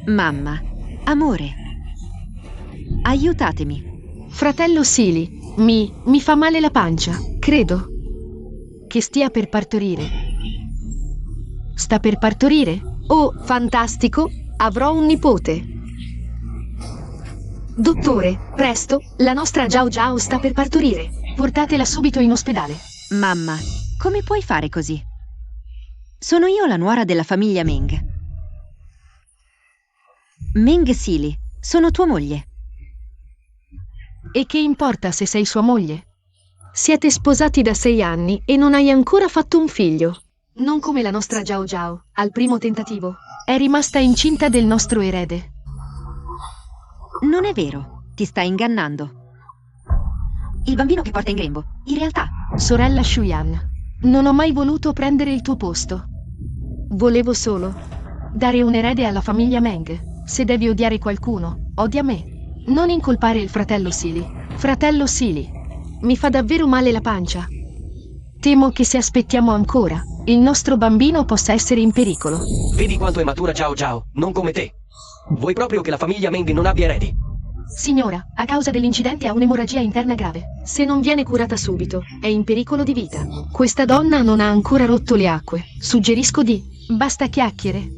Mamma, amore, aiutatemi. Fratello Silly, mi fa male la pancia. Credo che stia per partorire. Sta per partorire? Oh, fantastico! Avrò un nipote. Dottore, presto, la nostra Giao Giao sta per partorire. Portatela subito in ospedale. Mamma, come puoi fare così? Sono io la nuora della famiglia Meng. Meng Silly, sono tua moglie. E che importa se sei sua moglie? Siete sposati da 6 anni e non hai ancora fatto un figlio. Non come la nostra Giao Giao, al primo tentativo. È rimasta incinta del nostro erede. Non è vero, ti stai ingannando. Il bambino che porta in grembo, in realtà... Sorella Shuyan, non ho mai voluto prendere il tuo posto. Volevo solo dare un erede alla famiglia Meng. Se devi odiare qualcuno, odia me. Non incolpare il fratello Silly. Fratello Silly, mi fa davvero male la pancia. Temo che se aspettiamo ancora, il nostro bambino possa essere in pericolo. Vedi quanto è matura Giao Giao, non come te. Vuoi proprio che la famiglia Meng non abbia eredi? Signora, a causa dell'incidente ha un'emorragia interna grave. Se non viene curata subito, è in pericolo di vita. Questa donna non ha ancora rotto le acque. Suggerisco di... Basta chiacchiere.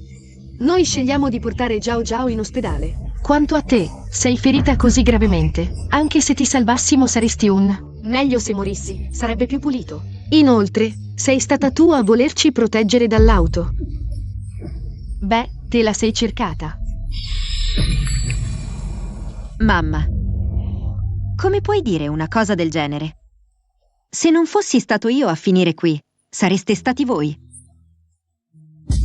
Noi scegliamo di portare Giao Giao in ospedale. Quanto a te, sei ferita così gravemente. Anche se ti salvassimo saresti un... Meglio se morissi, sarebbe più pulito. Inoltre, sei stata tu a volerci proteggere dall'auto. Beh, te la sei cercata. Mamma, come puoi dire una cosa del genere? Se non fossi stato io a finire qui, sareste stati voi.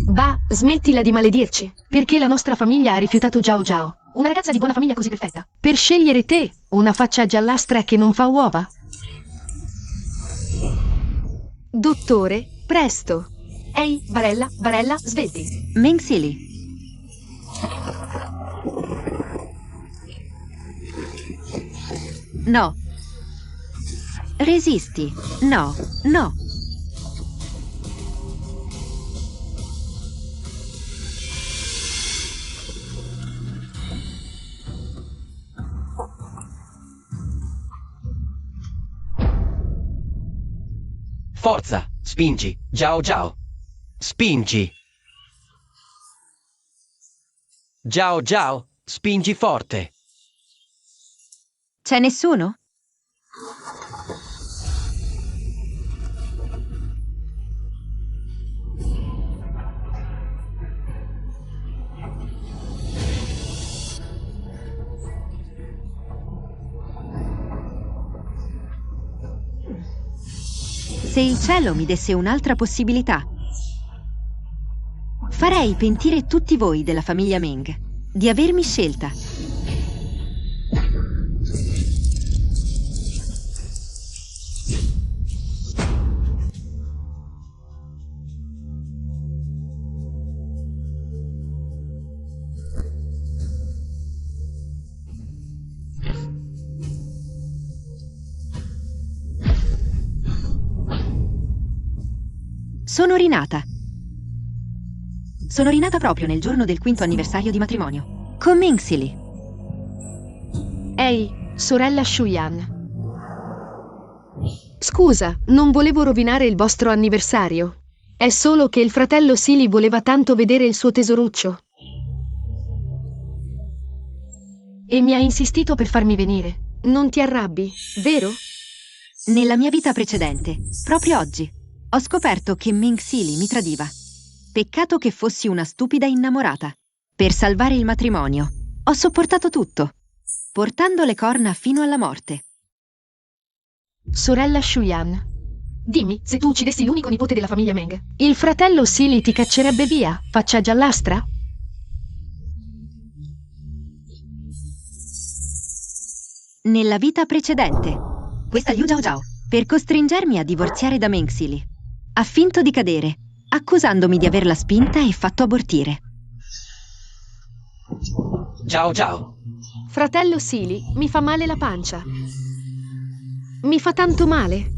Bah, smettila di maledirci. Perché la nostra famiglia ha rifiutato Giao Giao? Una ragazza di buona famiglia così perfetta. Per scegliere te, una faccia giallastra che non fa uova? Dottore, presto. Ehi, Barella, Barella, svelti. Meng Silly. No. Resisti. No, no. Forza, spingi, Giao Giao. Spingi. Giao Giao, spingi forte. C'è nessuno? Se il cielo mi desse un'altra possibilità, farei pentire tutti voi della famiglia Meng di avermi scelta. Sono rinata. Sono rinata proprio nel giorno del 5° anniversario di matrimonio, con Meng Silly. Ehi, sorella Shuyan. Scusa, non volevo rovinare il vostro anniversario. È solo che il fratello Silly voleva tanto vedere il suo tesoruccio. E mi ha insistito per farmi venire. Non ti arrabbi, vero? Nella mia vita precedente, proprio oggi, ho scoperto che Meng Silly mi tradiva. Peccato che fossi una stupida innamorata. Per salvare il matrimonio, ho sopportato tutto, portando le corna fino alla morte. Sorella Shuyan, dimmi, se tu uccidessi l'unico nipote della famiglia Meng, il fratello Silly ti caccerebbe via, faccia giallastra? Nella vita precedente, questa Liu Giao Giao, per costringermi a divorziare da Meng Silly, ha finto di cadere, accusandomi di averla spinta e fatto abortire. Giao Giao. Fratello Silly, mi fa male la pancia. Mi fa tanto male.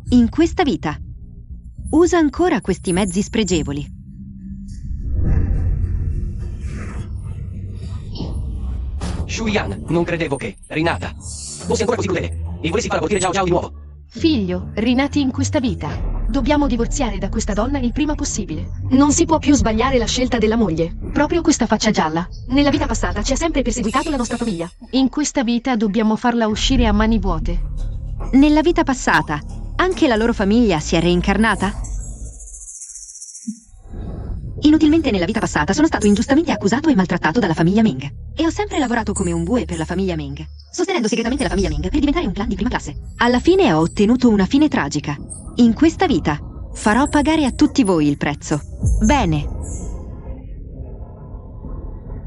In questa vita, usa ancora questi mezzi spregevoli. Shuyan, non credevo che, rinata, fossi ancora così crudele e volessi far abortire Zhao Zhao di nuovo. Figlio, rinati in questa vita. Dobbiamo divorziare da questa donna il prima possibile. Non si può più sbagliare la scelta della moglie. Proprio questa faccia gialla. Nella vita passata ci ha sempre perseguitato la nostra famiglia. In questa vita dobbiamo farla uscire a mani vuote. Nella vita passata, anche la loro famiglia si è reincarnata? Inutilmente nella vita passata sono stato ingiustamente accusato e maltrattato dalla famiglia Meng. E ho sempre lavorato come un bue per la famiglia Meng, sostenendo segretamente la famiglia Meng per diventare un clan di prima classe. Alla fine ho ottenuto una fine tragica. In questa vita farò pagare a tutti voi il prezzo. Bene.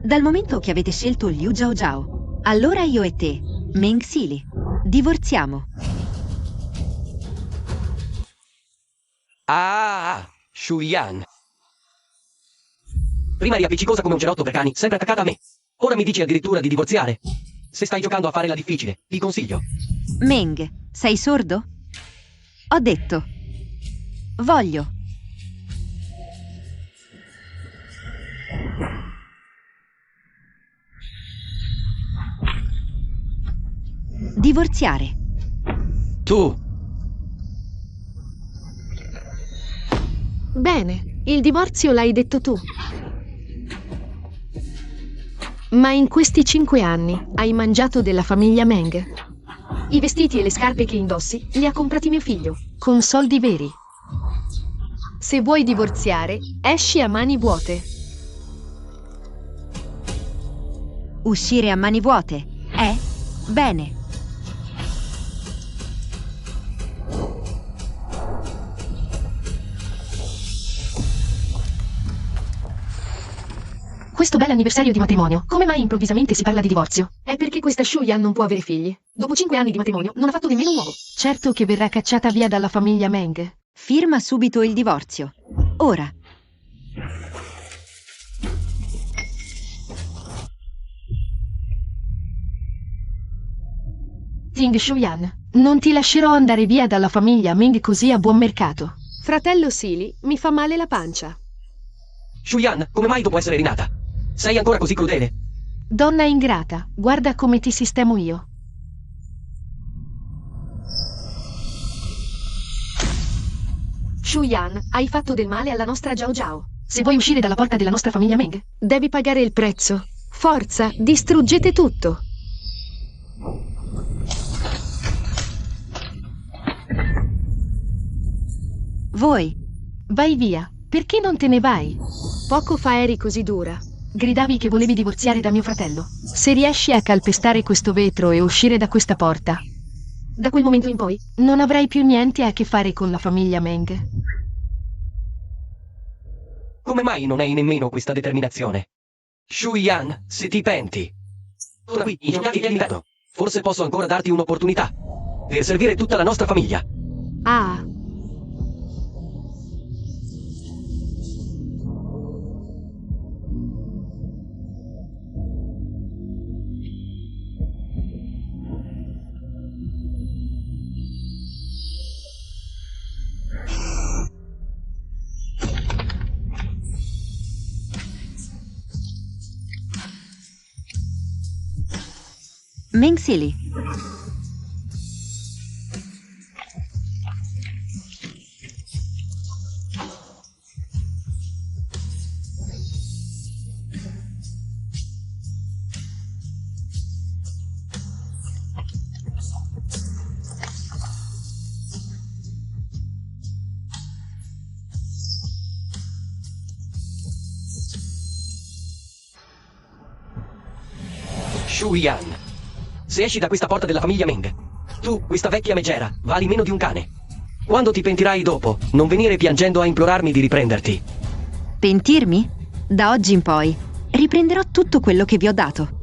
Dal momento che avete scelto Liu Zhao Zhao, allora io e te, Meng Sili, divorziamo. Ah, Shuyan. Prima eri appiccicosa come un cerotto per cani, sempre attaccata a me. Ora mi dici addirittura di divorziare? Se stai giocando a fare la difficile, ti consiglio. Meng, sei sordo? Ho detto. Voglio. Divorziare. Tu, Bene, il divorzio l'hai detto tu. Ma in questi 5 anni hai mangiato della famiglia Meng. I vestiti e le scarpe che indossi li ha comprati mio figlio, con soldi veri. Se vuoi divorziare, esci a mani vuote. Uscire a mani vuote? Bene. Questo bell'anniversario di matrimonio, come mai improvvisamente si parla di divorzio? È perché questa Shuyan non può avere figli. Dopo 5 anni di matrimonio non ha fatto nemmeno un uovo. Certo che verrà cacciata via dalla famiglia Meng. Firma subito il divorzio. Ora. Ting Shuyan, non ti lascerò andare via dalla famiglia Meng così a buon mercato. Fratello Sili, mi fa male la pancia. Shuyan, come mai dopo essere rinata? Sei ancora così crudele? Donna ingrata, guarda come ti sistemo io. Shuyan, hai fatto del male alla nostra Zhao Zhao. Se vuoi uscire dalla porta della nostra famiglia Meng, devi pagare il prezzo. Forza, distruggete tutto. Voi. Vai via, perché non te ne vai? Poco fa eri così dura. Gridavi che volevi divorziare da mio fratello. Se riesci a calpestare questo vetro e uscire da questa porta, da quel momento in poi non avrai più niente a che fare con la famiglia Meng. Come mai non hai nemmeno questa determinazione? Shuyan, se ti penti. Ora qui, ingiocati e limitato. Forse posso ancora darti un'opportunità. Per servire tutta la nostra famiglia. Ah, Meng Sili. Shuyan, se esci da questa porta della famiglia Meng, tu, questa vecchia megera, vali meno di un cane. Quando ti pentirai dopo, non venire piangendo a implorarmi di riprenderti. Pentirmi? Da oggi in poi riprenderò tutto quello che vi ho dato.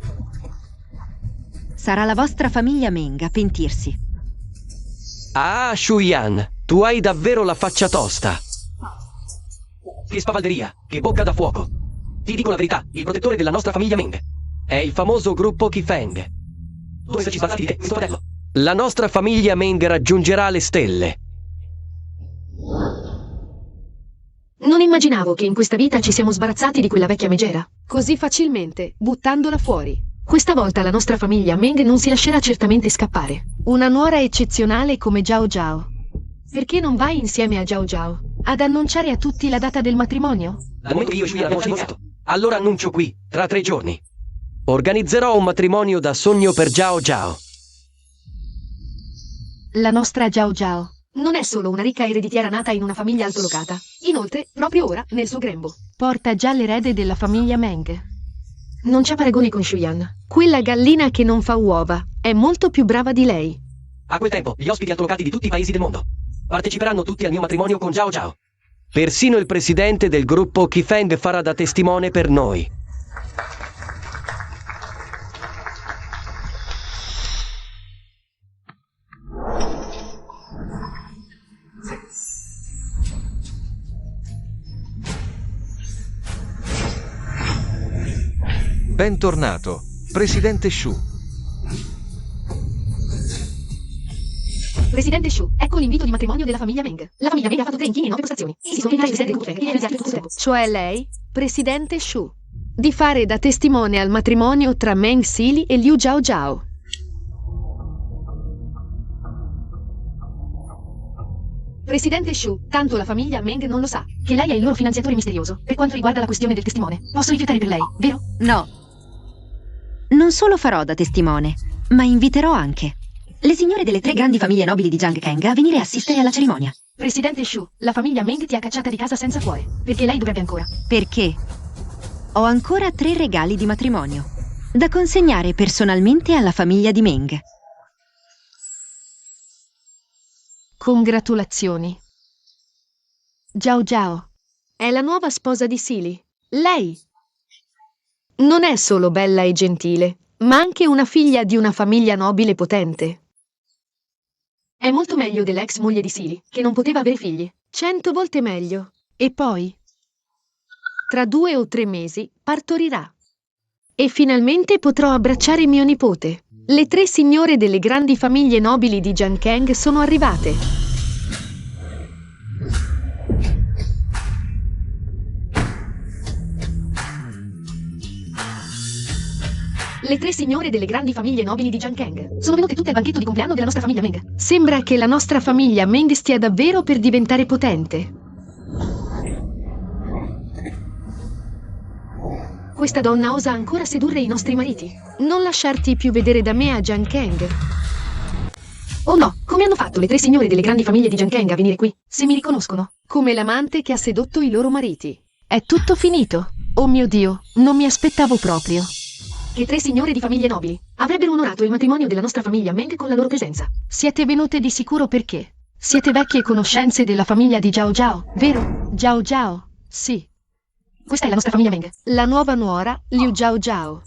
Sarà la vostra famiglia Meng a pentirsi. Ah, Shuyan, tu hai davvero la faccia tosta. Che spavalderia, che bocca da fuoco. Ti dico la verità, il protettore della nostra famiglia Meng è il famoso gruppo Qifeng. Dove ci sbagliati di te, questo fratello? La nostra famiglia Meng raggiungerà le stelle. non immaginavo che in questa vita ci siamo sbarazzati di quella vecchia megera. Così facilmente, buttandola fuori. Questa volta la nostra famiglia Meng non si lascerà certamente scappare. Una nuora eccezionale come Zhao Zhao. Perché non vai insieme a Zhao Zhao ad annunciare a tutti la data del matrimonio? Al momento io e Shuyan abbiamo iniziato. Allora annuncio qui, tra 3 giorni. Organizzerò un matrimonio da sogno per Zhao Zhao. La nostra Zhao Zhao non è solo una ricca ereditiera nata in una famiglia altolocata. Inoltre, proprio ora, nel suo grembo, porta già l'erede della famiglia Meng. Non c'è paragone con Shuyan. Quella gallina che non fa uova è molto più brava di lei. A quel tempo, gli ospiti altolocati di tutti i paesi del mondo parteciperanno tutti al mio matrimonio con Zhao Zhao. Persino il presidente del gruppo Qifeng farà da testimone per noi. Bentornato, Presidente Shu. Presidente Shu, ecco l'invito di matrimonio della famiglia Meng. La famiglia Meng ha fatto 3 inchini in 9 postazioni. Si sono invitati il presidente Wu Feng e il tutto tempo. Cioè lei, Presidente Shu, di fare da testimone al matrimonio tra Meng Sili e Liu Zhao Zhao. Presidente Shu, tanto la famiglia Meng non lo sa, che lei è il loro finanziatore misterioso. Per quanto riguarda la questione del testimone, posso rifiutare per lei, vero? No. Non solo farò da testimone, ma inviterò anche le signore delle 3 grandi famiglie nobili di Jiangkang a venire a assistere alla cerimonia. Presidente Shu, la famiglia Meng ti ha cacciata di casa senza cuore, perché lei dovrebbe ancora. Perché ho ancora 3 regali di matrimonio da consegnare personalmente alla famiglia di Meng. Congratulazioni. Zhao Zhao è la nuova sposa di Sili. Lei non è solo bella e gentile, ma anche una figlia di una famiglia nobile potente. È molto meglio dell'ex moglie di Sili, che non poteva avere figli. 100 volte meglio. E poi, tra 2 o 3 mesi, partorirà. E finalmente potrò abbracciare mio nipote. Le 3 signore delle grandi famiglie nobili di Jiangkang sono arrivate. Le 3 signore delle grandi famiglie nobili di Jiangkang sono venute tutte al banchetto di compleanno della nostra famiglia Meng. Sembra che la nostra famiglia Meng stia davvero per diventare potente. Questa donna osa ancora sedurre i nostri mariti. Non lasciarti più vedere da me a Jiangkang. Oh no, come hanno fatto le 3 signore delle grandi famiglie di Jiangkang a venire qui? Se mi riconoscono, come l'amante che ha sedotto i loro mariti. È tutto finito. Oh mio Dio, non mi aspettavo proprio che 3 signore di famiglie nobili avrebbero onorato il matrimonio della nostra famiglia Meng con la loro presenza. Siete venute di sicuro perché siete vecchie conoscenze della famiglia di Zhao Zhao, vero? Zhao Zhao, sì. Questa è la nostra famiglia Meng. La nuova nuora, Liu Zhao Zhao.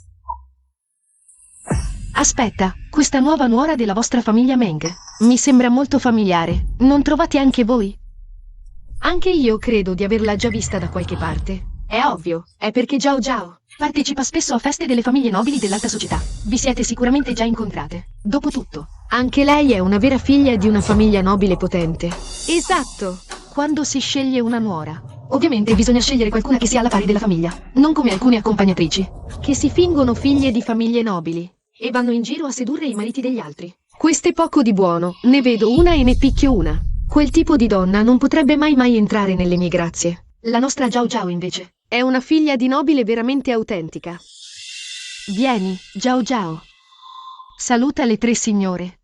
Aspetta, questa nuova nuora della vostra famiglia Meng mi sembra molto familiare. Non trovate anche voi? Anche io credo di averla già vista da qualche parte. È ovvio, è perché Zhao Zhao partecipa spesso a feste delle famiglie nobili dell'alta società. Vi siete sicuramente già incontrate. Dopotutto, anche lei è una vera figlia di una famiglia nobile potente. Esatto, quando si sceglie una nuora. Ovviamente bisogna scegliere qualcuna che sia alla pari della famiglia, non come alcune accompagnatrici, che si fingono figlie di famiglie nobili e vanno in giro a sedurre i mariti degli altri. Queste poco di buono, ne vedo una e ne picchio una. Quel tipo di donna non potrebbe mai entrare nelle mie grazie. La nostra Zhao Zhao invece è una figlia di nobile veramente autentica. Vieni, Zhao Zhao. Saluta le 3 signore.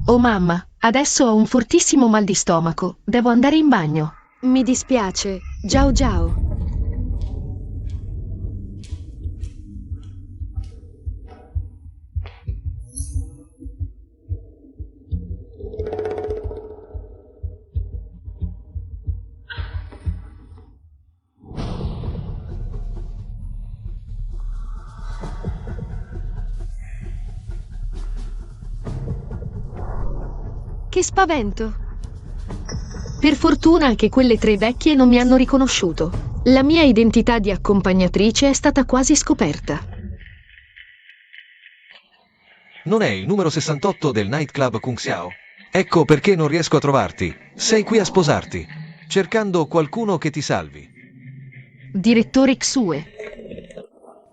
Oh mamma, adesso ho un fortissimo mal di stomaco, devo andare in bagno. Mi dispiace, Zhao Zhao. Che spavento! Per fortuna che quelle 3 vecchie non mi hanno riconosciuto. La mia identità di accompagnatrice è stata quasi scoperta. Non è il numero 68 del nightclub Kung Xiao? Ecco perché non riesco a trovarti. Sei qui a sposarti, cercando qualcuno che ti salvi. Direttore Xue.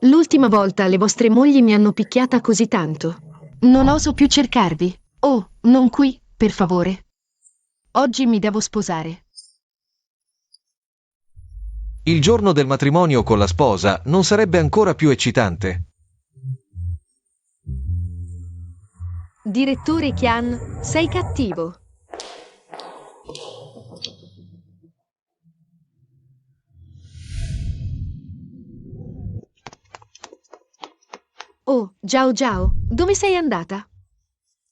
L'ultima volta le vostre mogli mi hanno picchiata così tanto. Non oso più cercarvi. Oh, non qui, per favore. Oggi mi devo sposare. Il giorno del matrimonio con la sposa non sarebbe ancora più eccitante? Direttore Kian, sei cattivo. Oh, Giao Giao, dove sei andata?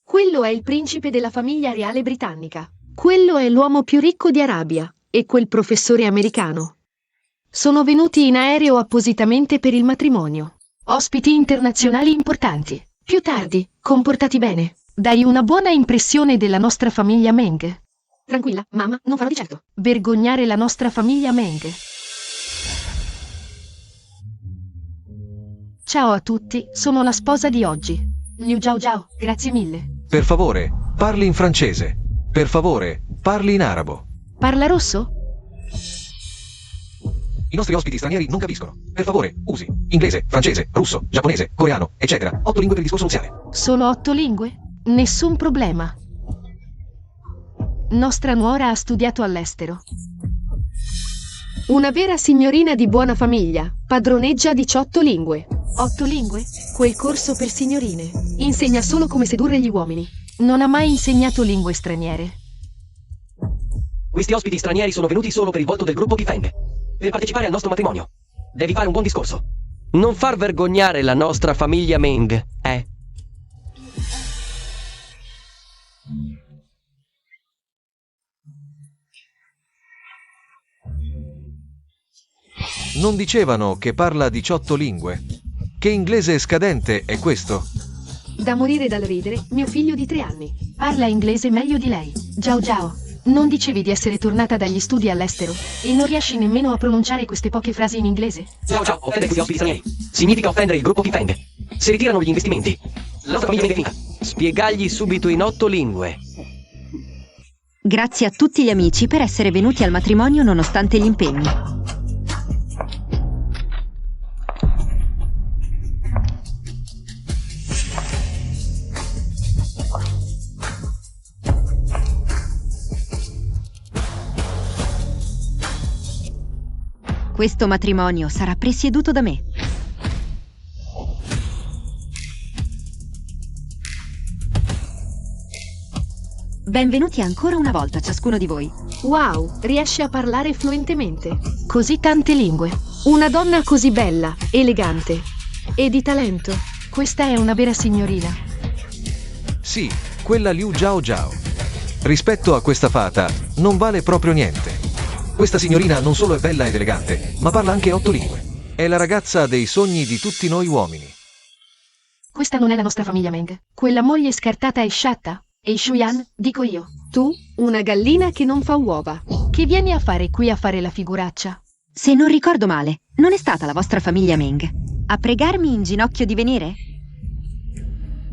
Quello è il principe della famiglia reale britannica. Quello è l'uomo più ricco di Arabia. E quel professore americano. Sono venuti in aereo appositamente per il matrimonio. Ospiti internazionali importanti. Più tardi, comportati bene. Dai una buona impressione della nostra famiglia Meng. Tranquilla, mamma, non farò di certo. Vergognare la nostra famiglia Meng. Ciao a tutti, sono la sposa di oggi. Liu Giao Giao, grazie mille. Per favore, parli in francese. Per favore, parli in arabo. Parla rosso? I nostri ospiti stranieri non capiscono. Per favore, usi inglese, francese, russo, giapponese, coreano, eccetera. 8 lingue per il discorso nuziale. Solo 8 lingue? Nessun problema. Nostra nuora ha studiato all'estero. Una vera signorina di buona famiglia. Padroneggia 18 lingue. 8 lingue? Quel corso per signorine. Insegna solo come sedurre gli uomini. Non ha mai insegnato lingue straniere. Questi ospiti stranieri sono venuti solo per il volto del gruppo Kifeng. Per partecipare al nostro matrimonio. Devi fare un buon discorso. Non far vergognare la nostra famiglia Meng, eh? Non dicevano che parla 18 lingue? Che inglese scadente è questo? Da morire dal ridere, mio figlio di 3 anni. Parla inglese meglio di lei. Giao Giao. Non dicevi di essere tornata dagli studi all'estero? E non riesci nemmeno a pronunciare queste poche frasi in inglese? Ciao ciao, offendere questi ospiti stranieri. Significa offendere il gruppo Kifeng. Se ritirano gli investimenti, la nostra famiglia Meng è finita. Spiegagli subito in 8 lingue. Grazie a tutti gli amici per essere venuti al matrimonio nonostante gli impegni. Questo matrimonio sarà presieduto da me. Benvenuti ancora una volta ciascuno di voi. Wow, riesce a parlare fluentemente. Così tante lingue. Una donna così bella, elegante e di talento. Questa è una vera signorina. Sì, quella Liu Giao Giao. Rispetto a questa fata, non vale proprio niente. Questa signorina non solo è bella ed elegante, ma parla anche 8 lingue. È la ragazza dei sogni di tutti noi uomini. Questa non è la nostra famiglia Meng. Quella moglie scartata è sciatta. E Shuyan, dico io. Tu, una gallina che non fa uova. Che vieni a fare qui a fare la figuraccia? Se non ricordo male, non è stata la vostra famiglia Meng a pregarmi in ginocchio di venire?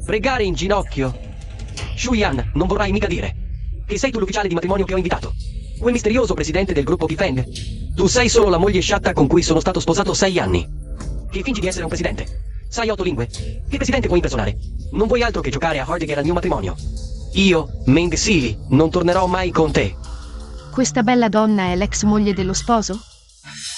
Pregare in ginocchio? Shuyan, non vorrai mica dire che sei tu l'ufficiale di matrimonio che ho invitato. Quel misterioso presidente del gruppo Kifeng. Tu sei solo la moglie sciatta con cui sono stato sposato 6 anni. Che fingi di essere un presidente. Sai 8 lingue. Che presidente puoi impersonare? Non vuoi altro che giocare a Hardegger al mio matrimonio. Io, Meng Sili, non tornerò mai con te. Questa bella donna è l'ex moglie dello sposo?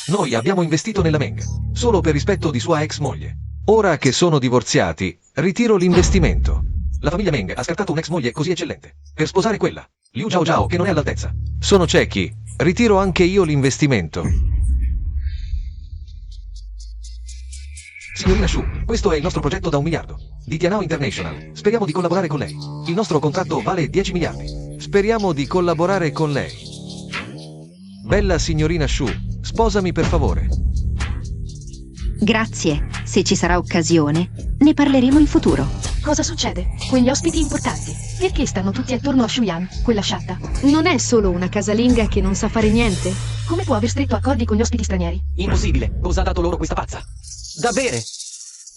Noi abbiamo investito nella Meng, solo per rispetto di sua ex moglie. Ora che sono divorziati, ritiro l'investimento. La famiglia Meng ha scartato un'ex moglie così eccellente, per sposare quella, Liu Giao Giao, che non è all'altezza. Sono ciechi, ritiro anche io l'investimento. Signorina Shu, questo è il nostro progetto da 1 miliardo. Di Tianao International. Speriamo di collaborare con lei. Il nostro contratto vale 10 miliardi. Speriamo di collaborare con lei. Bella signorina Shu, sposami per favore. Grazie. Se ci sarà occasione, ne parleremo in futuro. Cosa succede? Quegli ospiti importanti. Perché stanno tutti attorno a Shuyan, quella sciatta? Non è solo una casalinga che non sa fare niente? Come può aver stretto accordi con gli ospiti stranieri? Impossibile. Cosa ha dato loro questa pazza? Da bere?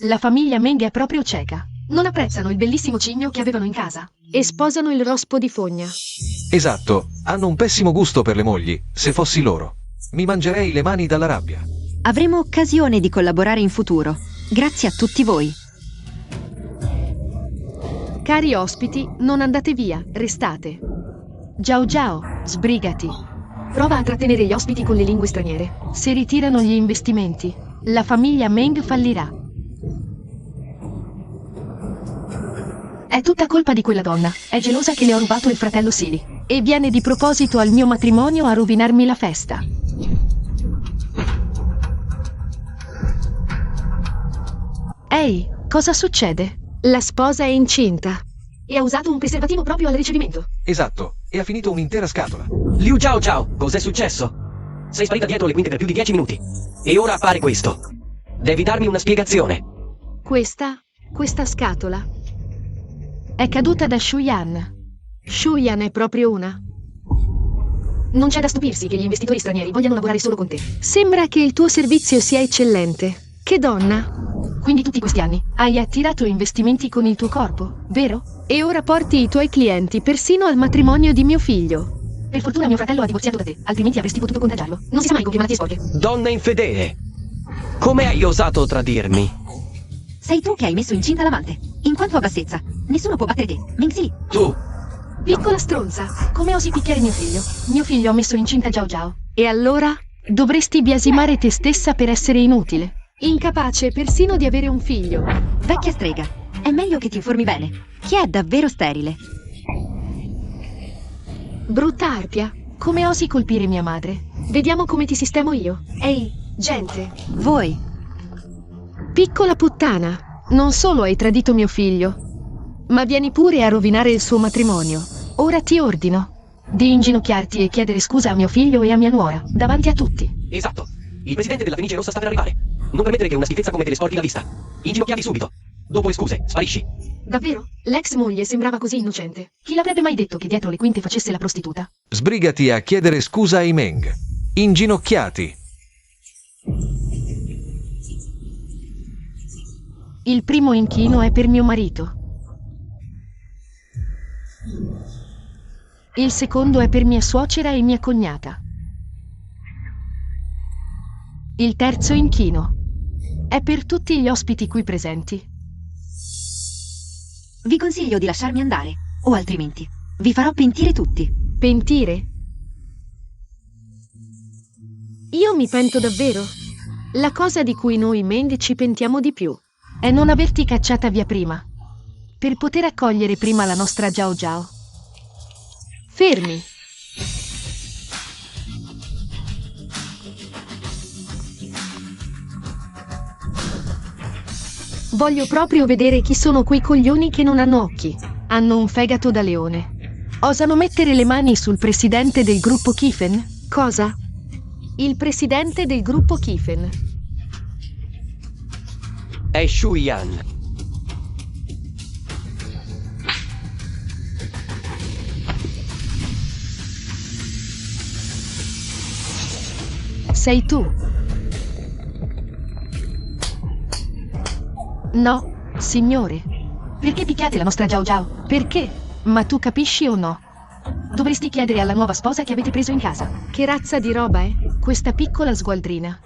La famiglia Meng è proprio cieca. Non apprezzano il bellissimo cigno che avevano in casa. E sposano il rospo di fogna. Esatto, hanno un pessimo gusto per le mogli, se fossi loro. Mi mangerei le mani dalla rabbia. Avremo occasione di collaborare in futuro, grazie a tutti voi. Cari ospiti, non andate via, restate. Giao Giao, sbrigati. Prova a trattenere gli ospiti con le lingue straniere. Se ritirano gli investimenti, la famiglia Meng fallirà. È tutta colpa di quella donna. È gelosa che le ho rubato il fratello Silly. E viene di proposito al mio matrimonio a rovinarmi la festa. Ehi, cosa succede? La sposa è incinta. E ha usato un preservativo proprio al ricevimento. Esatto, e ha finito un'intera scatola. Liu Zhao Zhao, cos'è successo? Sei sparita dietro le quinte per più di 10 minuti. E ora appare questo. Devi darmi una spiegazione. Questa scatola è caduta da Shuyan. Shuyan è proprio una. Non c'è da stupirsi che gli investitori stranieri vogliano lavorare solo con te. Sembra che il tuo servizio sia eccellente. Che donna! Quindi tutti questi anni hai attirato investimenti con il tuo corpo, vero? E ora porti i tuoi clienti persino al matrimonio di mio figlio. Per fortuna mio fratello ha divorziato da te, altrimenti avresti potuto contagiarlo. Non si sa mai con che malattie sporche. Donna infedele! Come hai osato tradirmi? Sei tu che hai messo incinta l'amante. In quanto a bassezza, nessuno può battere te. Meng Sili. Tu! Piccola stronza, come osi picchiare mio figlio? Mio figlio ha messo incinta Giao Giao. E allora? Dovresti biasimare te stessa per essere inutile. Incapace persino di avere un figlio. Vecchia strega, è meglio che ti informi bene. Chi è davvero sterile? Brutta arpia, come osi colpire mia madre? Vediamo come ti sistemo io. Ehi, gente. Voi. Piccola puttana, non solo hai tradito mio figlio, ma vieni pure a rovinare il suo matrimonio. Ora ti ordino di inginocchiarti e chiedere scusa a mio figlio e a mia nuora, davanti a tutti. Esatto. Il presidente della Fenice Rossa sta per arrivare. Non permettere che una schifezza come te le sporchi la vista. Inginocchiati subito. Dopo le scuse, sparisci. Davvero? L'ex moglie sembrava così innocente. Chi l'avrebbe mai detto che dietro le quinte facesse la prostituta? Sbrigati a chiedere scusa ai Meng. Inginocchiati. Il primo inchino è per mio marito. Il secondo è per mia suocera e mia cognata. Il terzo inchino è per tutti gli ospiti qui presenti. Vi consiglio di lasciarmi andare, o altrimenti vi farò pentire tutti. Pentire? Io mi pento davvero. La cosa di cui noi Meng ci pentiamo di più è non averti cacciata via prima, per poter accogliere prima la nostra Giao Giao. Fermi! Voglio proprio vedere chi sono quei coglioni che non hanno occhi, hanno un fegato da leone. Osano mettere le mani sul presidente del gruppo Kifen? Cosa? Il presidente del gruppo Kifen. È Shuyan. Sei tu. No, signore. Perché picchiate la nostra Giao Giao? Perché? Ma tu capisci o no? Dovresti chiedere alla nuova sposa che avete preso in casa. Che razza di roba è? Questa piccola sgualdrina.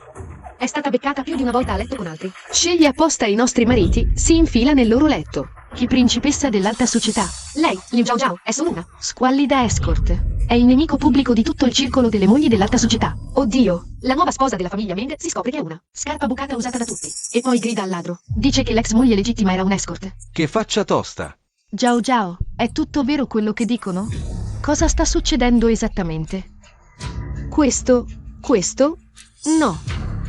È stata beccata più di una volta a letto con altri. Sceglie apposta i nostri mariti, si infila nel loro letto. Che principessa dell'alta società. Lei, Liu Zhao Zhao, è solo una squallida escort. È il nemico pubblico di tutto il circolo delle mogli dell'alta società. Oddio, la nuova sposa della famiglia Meng si scopre che è una scarpa bucata usata da tutti. E poi grida al ladro. Dice che l'ex moglie legittima era un escort. Che faccia tosta. Giao Giao, è tutto vero quello che dicono? Cosa sta succedendo esattamente? Questo? No.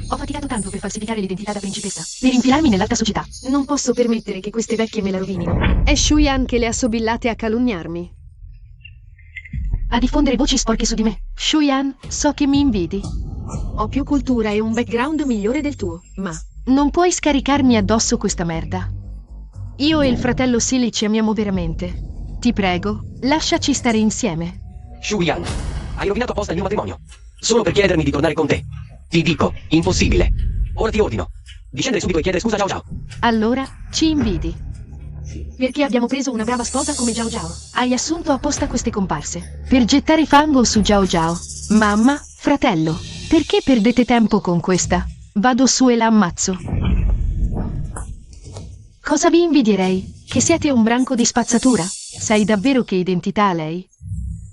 Ho faticato tanto per falsificare l'identità da principessa, per infilarmi nell'alta società. Non posso permettere che queste vecchie me la rovinino. È Shuyan che le ha sobillate a calunniarmi. A diffondere voci sporche su di me. Shuyan, so che mi invidi. Ho più cultura e un background migliore del tuo, ma non puoi scaricarmi addosso questa merda. Io e il fratello Silly ci amiamo veramente. Ti prego, lasciaci stare insieme. Shuyan, hai rovinato apposta il mio matrimonio. Solo per chiedermi di tornare con te. Ti dico, impossibile. Ora ti ordino di scendere subito e chiedere scusa a Giao Giao. Allora, ci invidi. Perché abbiamo preso una brava sposa come Giao Giao. Hai assunto apposta queste comparse per gettare fango su Giao Giao. Mamma, fratello, perché perdete tempo con questa Vado su e la ammazzo. Cosa vi invidierei? Che siete un branco di spazzatura? Sai davvero che identità ha lei?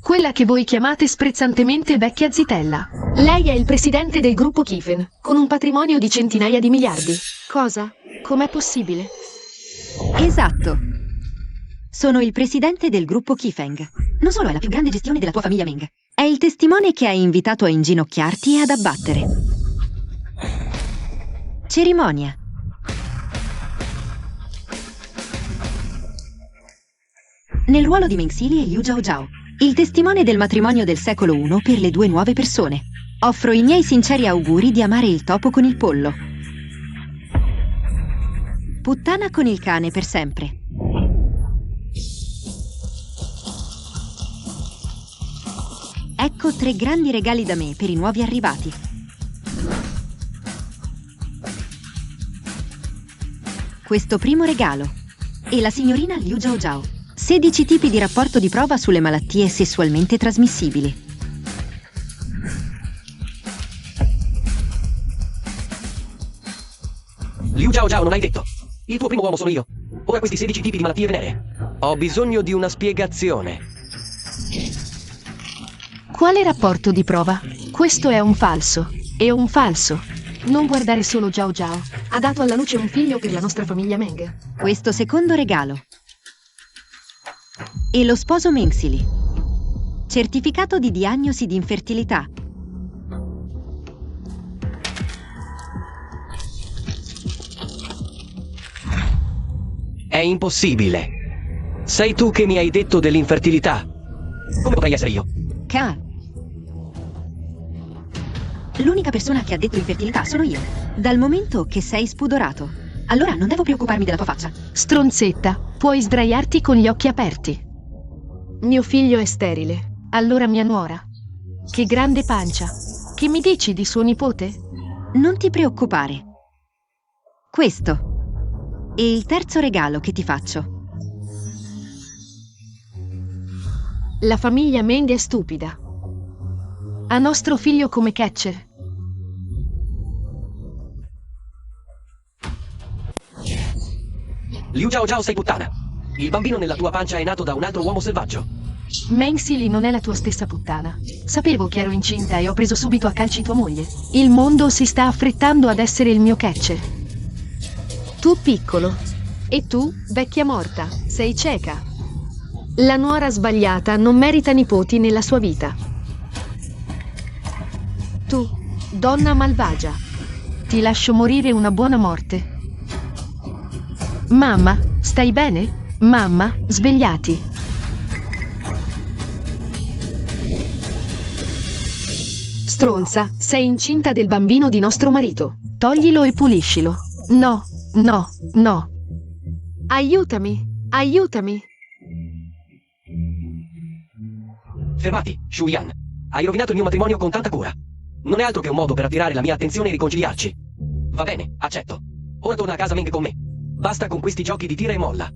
Quella che voi chiamate sprezzantemente vecchia zitella. Lei è il presidente del gruppo Kifen, con un patrimonio di centinaia di miliardi. Cosa? Com'è possibile? Esatto. Sono il presidente del gruppo Kifeng. Non solo è la più grande gestione della tua famiglia Meng, è il testimone che hai invitato a inginocchiarti e ad abbattere. Cerimonia. Nel ruolo di Meng Sili e Liu Zhaozhao, il testimone del matrimonio del secolo I per le due nuove persone. Offro i miei sinceri auguri di amare il topo con il pollo. Puttana con il cane per sempre. Ecco 3 grandi regali da me per i nuovi arrivati. Questo primo regalo. E la signorina Liu Zhaozhao. 16 tipi di rapporto di prova sulle malattie sessualmente trasmissibili. Liu Zhaozhao, non hai detto. Il tuo primo uomo sono io. Ora questi 16 tipi di malattie veneree. Ho bisogno di una spiegazione. Quale rapporto di prova? Questo è un falso. E un falso. Non guardare solo Zhao Zhao. Ha dato alla luce un figlio per la nostra famiglia Meng. Questo secondo regalo. E lo sposo Meng Sili. Certificato di diagnosi di infertilità. È impossibile. Sei tu che mi hai detto dell'infertilità. Come potrei essere io? Ka. L'unica persona che ha detto infertilità sono io. Dal momento che sei spudorato. Allora non devo preoccuparmi della tua faccia. Stronzetta, puoi sdraiarti con gli occhi aperti. Mio figlio è sterile. Allora mia nuora. Che grande pancia. Che mi dici di suo nipote? Non ti preoccupare. Questo. E il terzo regalo che ti faccio. La famiglia Meng è stupida. Ha nostro figlio come catcher. Liu Zhaozhao, sei puttana. Il bambino nella tua pancia è nato da un altro uomo selvaggio. Meng Sili non è la tua stessa puttana. Sapevo che ero incinta e ho preso subito a calci tua moglie. Il mondo si sta affrettando ad essere il mio catcher. Tu piccolo. E tu, vecchia morta, sei cieca. La nuora sbagliata non merita nipoti nella sua vita. Tu, donna malvagia, ti lascio morire una buona morte. Mamma, stai bene? Mamma, svegliati. Stronza, sei incinta del bambino di nostro marito. Toglilo e puliscilo. No, no, no. Aiutami, aiutami. Fermati, Shuyan. Hai rovinato il mio matrimonio con tanta cura. Non è altro che un modo per attirare la mia attenzione e riconciliarci. Va bene, accetto. Ora torna a casa Meng con me. Basta con questi giochi di tira e molla.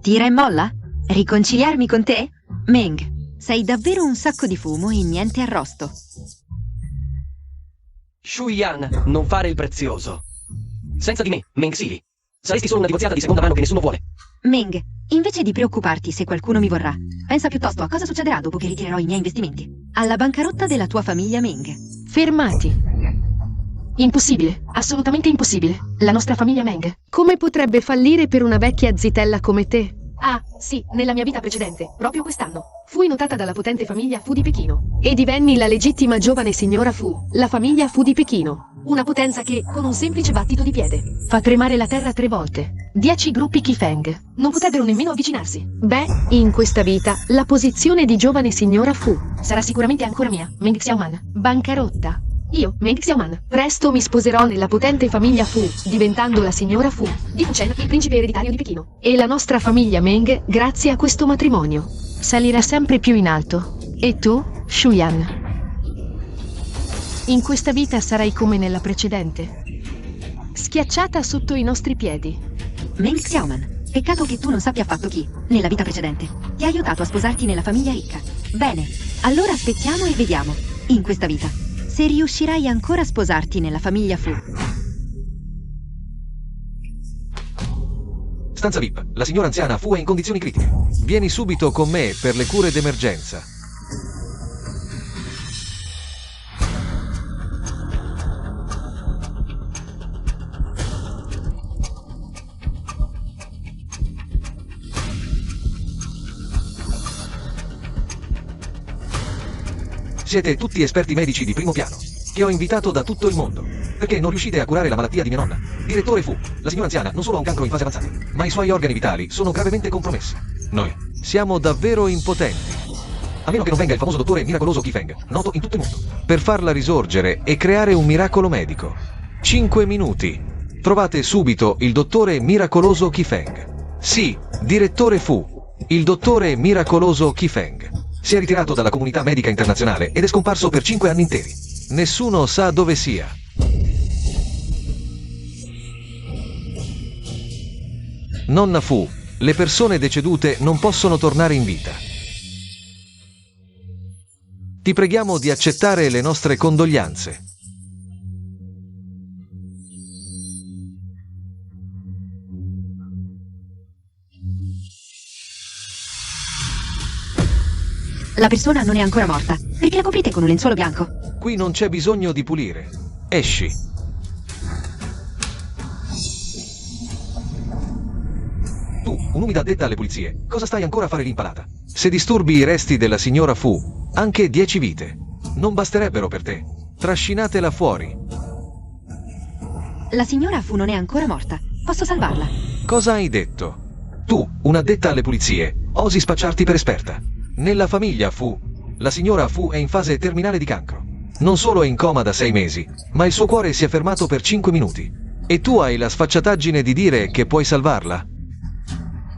Tira e molla? Riconciliarmi con te? Meng, sei davvero un sacco di fumo e niente arrosto. Shuyan, non fare il prezioso. Senza di me, Meng Sili, saresti solo una divorziata di seconda mano che nessuno vuole. Meng, invece di preoccuparti se qualcuno mi vorrà, pensa piuttosto a cosa succederà dopo che ritirerò i miei investimenti. Alla bancarotta della tua famiglia Meng. Fermati. Impossibile, assolutamente impossibile. La nostra famiglia Meng. Come potrebbe fallire per una vecchia zitella come te? Ah, sì, nella mia vita precedente, proprio quest'anno, fui notata dalla potente famiglia Fu di Pechino. E divenni la legittima giovane signora Fu, la famiglia Fu di Pechino. Una potenza che, con un semplice battito di piede, fa tremare la terra 3 volte. 10 gruppi Kifeng non potrebbero nemmeno avvicinarsi. Beh, in questa vita, la posizione di giovane signora Fu sarà sicuramente ancora mia, Meng Xiaoman. Bancarotta. Io, Meng Xiaoman, presto mi sposerò nella potente famiglia Fu, diventando la signora Fu, di Fuchen, il principe ereditario di Pechino. E la nostra famiglia Meng, grazie a questo matrimonio, salirà sempre più in alto. E tu, Shuyan? In questa vita sarai come nella precedente, schiacciata sotto i nostri piedi. Meng Xiaoman, peccato che tu non sappia affatto chi, nella vita precedente, ti ha aiutato a sposarti nella famiglia ricca. Bene, allora aspettiamo e vediamo, in questa vita, se riuscirai ancora a sposarti nella famiglia Fu. stanza VIP, la signora anziana Fu è in condizioni critiche. Vieni subito con me per le cure d'emergenza. Siete tutti esperti medici di primo piano, che ho invitato da tutto il mondo. Perché non riuscite a curare la malattia di mia nonna? Direttore Fu, la signora anziana non solo ha un cancro in fase avanzata, ma i suoi organi vitali sono gravemente compromessi. Noi siamo davvero impotenti. A meno che non venga il famoso dottore miracoloso Qifeng, noto in tutto il mondo, per farla risorgere e creare un miracolo medico. 5 minuti. Trovate subito il dottore miracoloso Qifeng. Sì, direttore Fu, il dottore miracoloso Qifeng. Si è ritirato dalla comunità medica internazionale ed è scomparso per 5 anni interi. Nessuno sa dove sia. Nonna Fu, le persone decedute non possono tornare in vita. Ti preghiamo di accettare le nostre condoglianze. La persona non è ancora morta. Perché la coprite con un lenzuolo bianco? Qui non c'è bisogno di pulire. Esci. Tu, un'umida addetta alle pulizie, cosa stai ancora a fare lì impalata? Se disturbi i resti della signora Fu, anche 10 vite non basterebbero per te. Trascinatela fuori. La signora Fu non è ancora morta. Posso salvarla. Cosa hai detto? Tu, un'addetta alle pulizie, osi spacciarti per esperta. Nella famiglia Fu, la signora Fu è in fase terminale di cancro. Non solo è in coma da 6 mesi, ma il suo cuore si è fermato per 5 minuti. E tu hai la sfacciataggine di dire che puoi salvarla?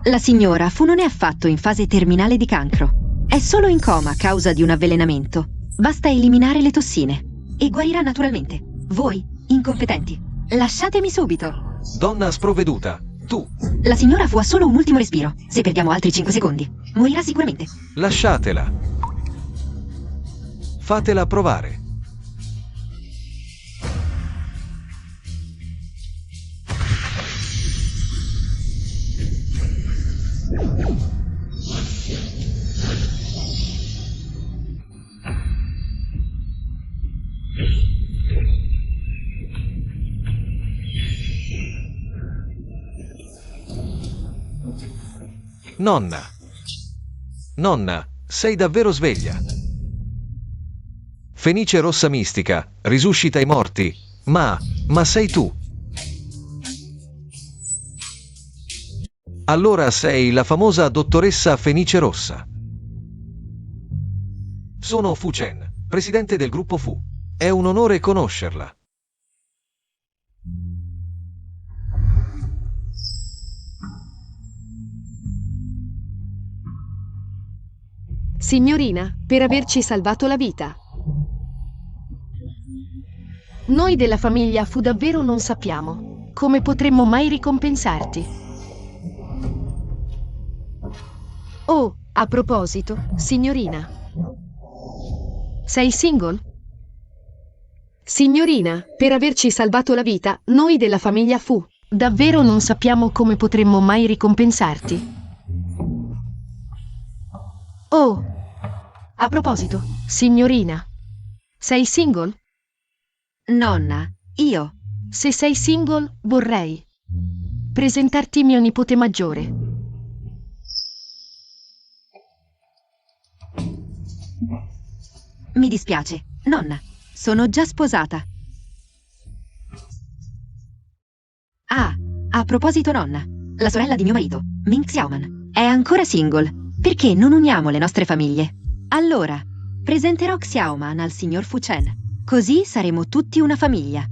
La signora Fu non è affatto in fase terminale di cancro. È solo in coma a causa di un avvelenamento. Basta eliminare le tossine. E guarirà naturalmente. Voi, incompetenti, lasciatemi subito. Donna sprovveduta, tu. La signora Fu ha solo un ultimo respiro. Se perdiamo altri 5 secondi, morirà sicuramente. Lasciatela. Fatela provare. Nonna. Nonna, sei davvero sveglia. Fenice rossa mistica, risuscita i morti. Ma sei tu. Allora sei la famosa dottoressa Fenice Rossa. Sono Fu Chen, presidente del gruppo Fu. È un onore conoscerla. Signorina, per averci salvato la vita. Noi della famiglia Fu davvero non sappiamo come potremmo mai ricompensarti. Oh, a proposito, signorina. Sei single? Signorina, per averci salvato la vita, noi della famiglia Fu davvero non sappiamo come potremmo mai ricompensarti. Oh, a proposito, signorina, sei single? Nonna, io. Se sei single, vorrei presentarti mio nipote maggiore. Mi dispiace, nonna. Sono già sposata. Ah, a proposito, nonna. La sorella di mio marito, Ming Xiaoman, è ancora single. Perché non uniamo le nostre famiglie? Allora, presenterò Xiaoman al signor Fu Chen. Così saremo tutti una famiglia.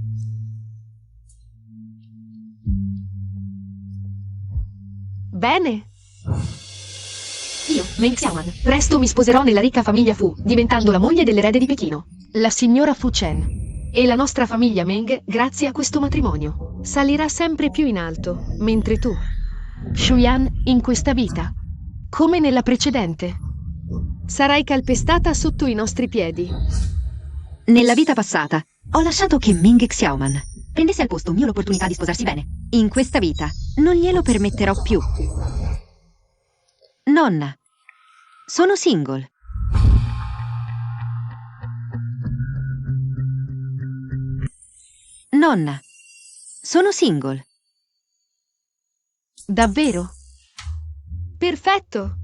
Bene. Io, Meng Xiaoman, presto mi sposerò nella ricca famiglia Fu, diventando la moglie dell'erede di Pechino, la signora Fu Chen. E la nostra famiglia Meng, grazie a questo matrimonio, salirà sempre più in alto, mentre tu, Shuyan, in questa vita, come nella precedente, sarai calpestata sotto i nostri piedi. Nella vita passata, ho lasciato che Ming Xiaoman prendesse al posto mio l'opportunità di sposarsi bene. In questa vita, Non glielo permetterò più. Nonna, sono single. Nonna, sono single. Davvero? Perfetto!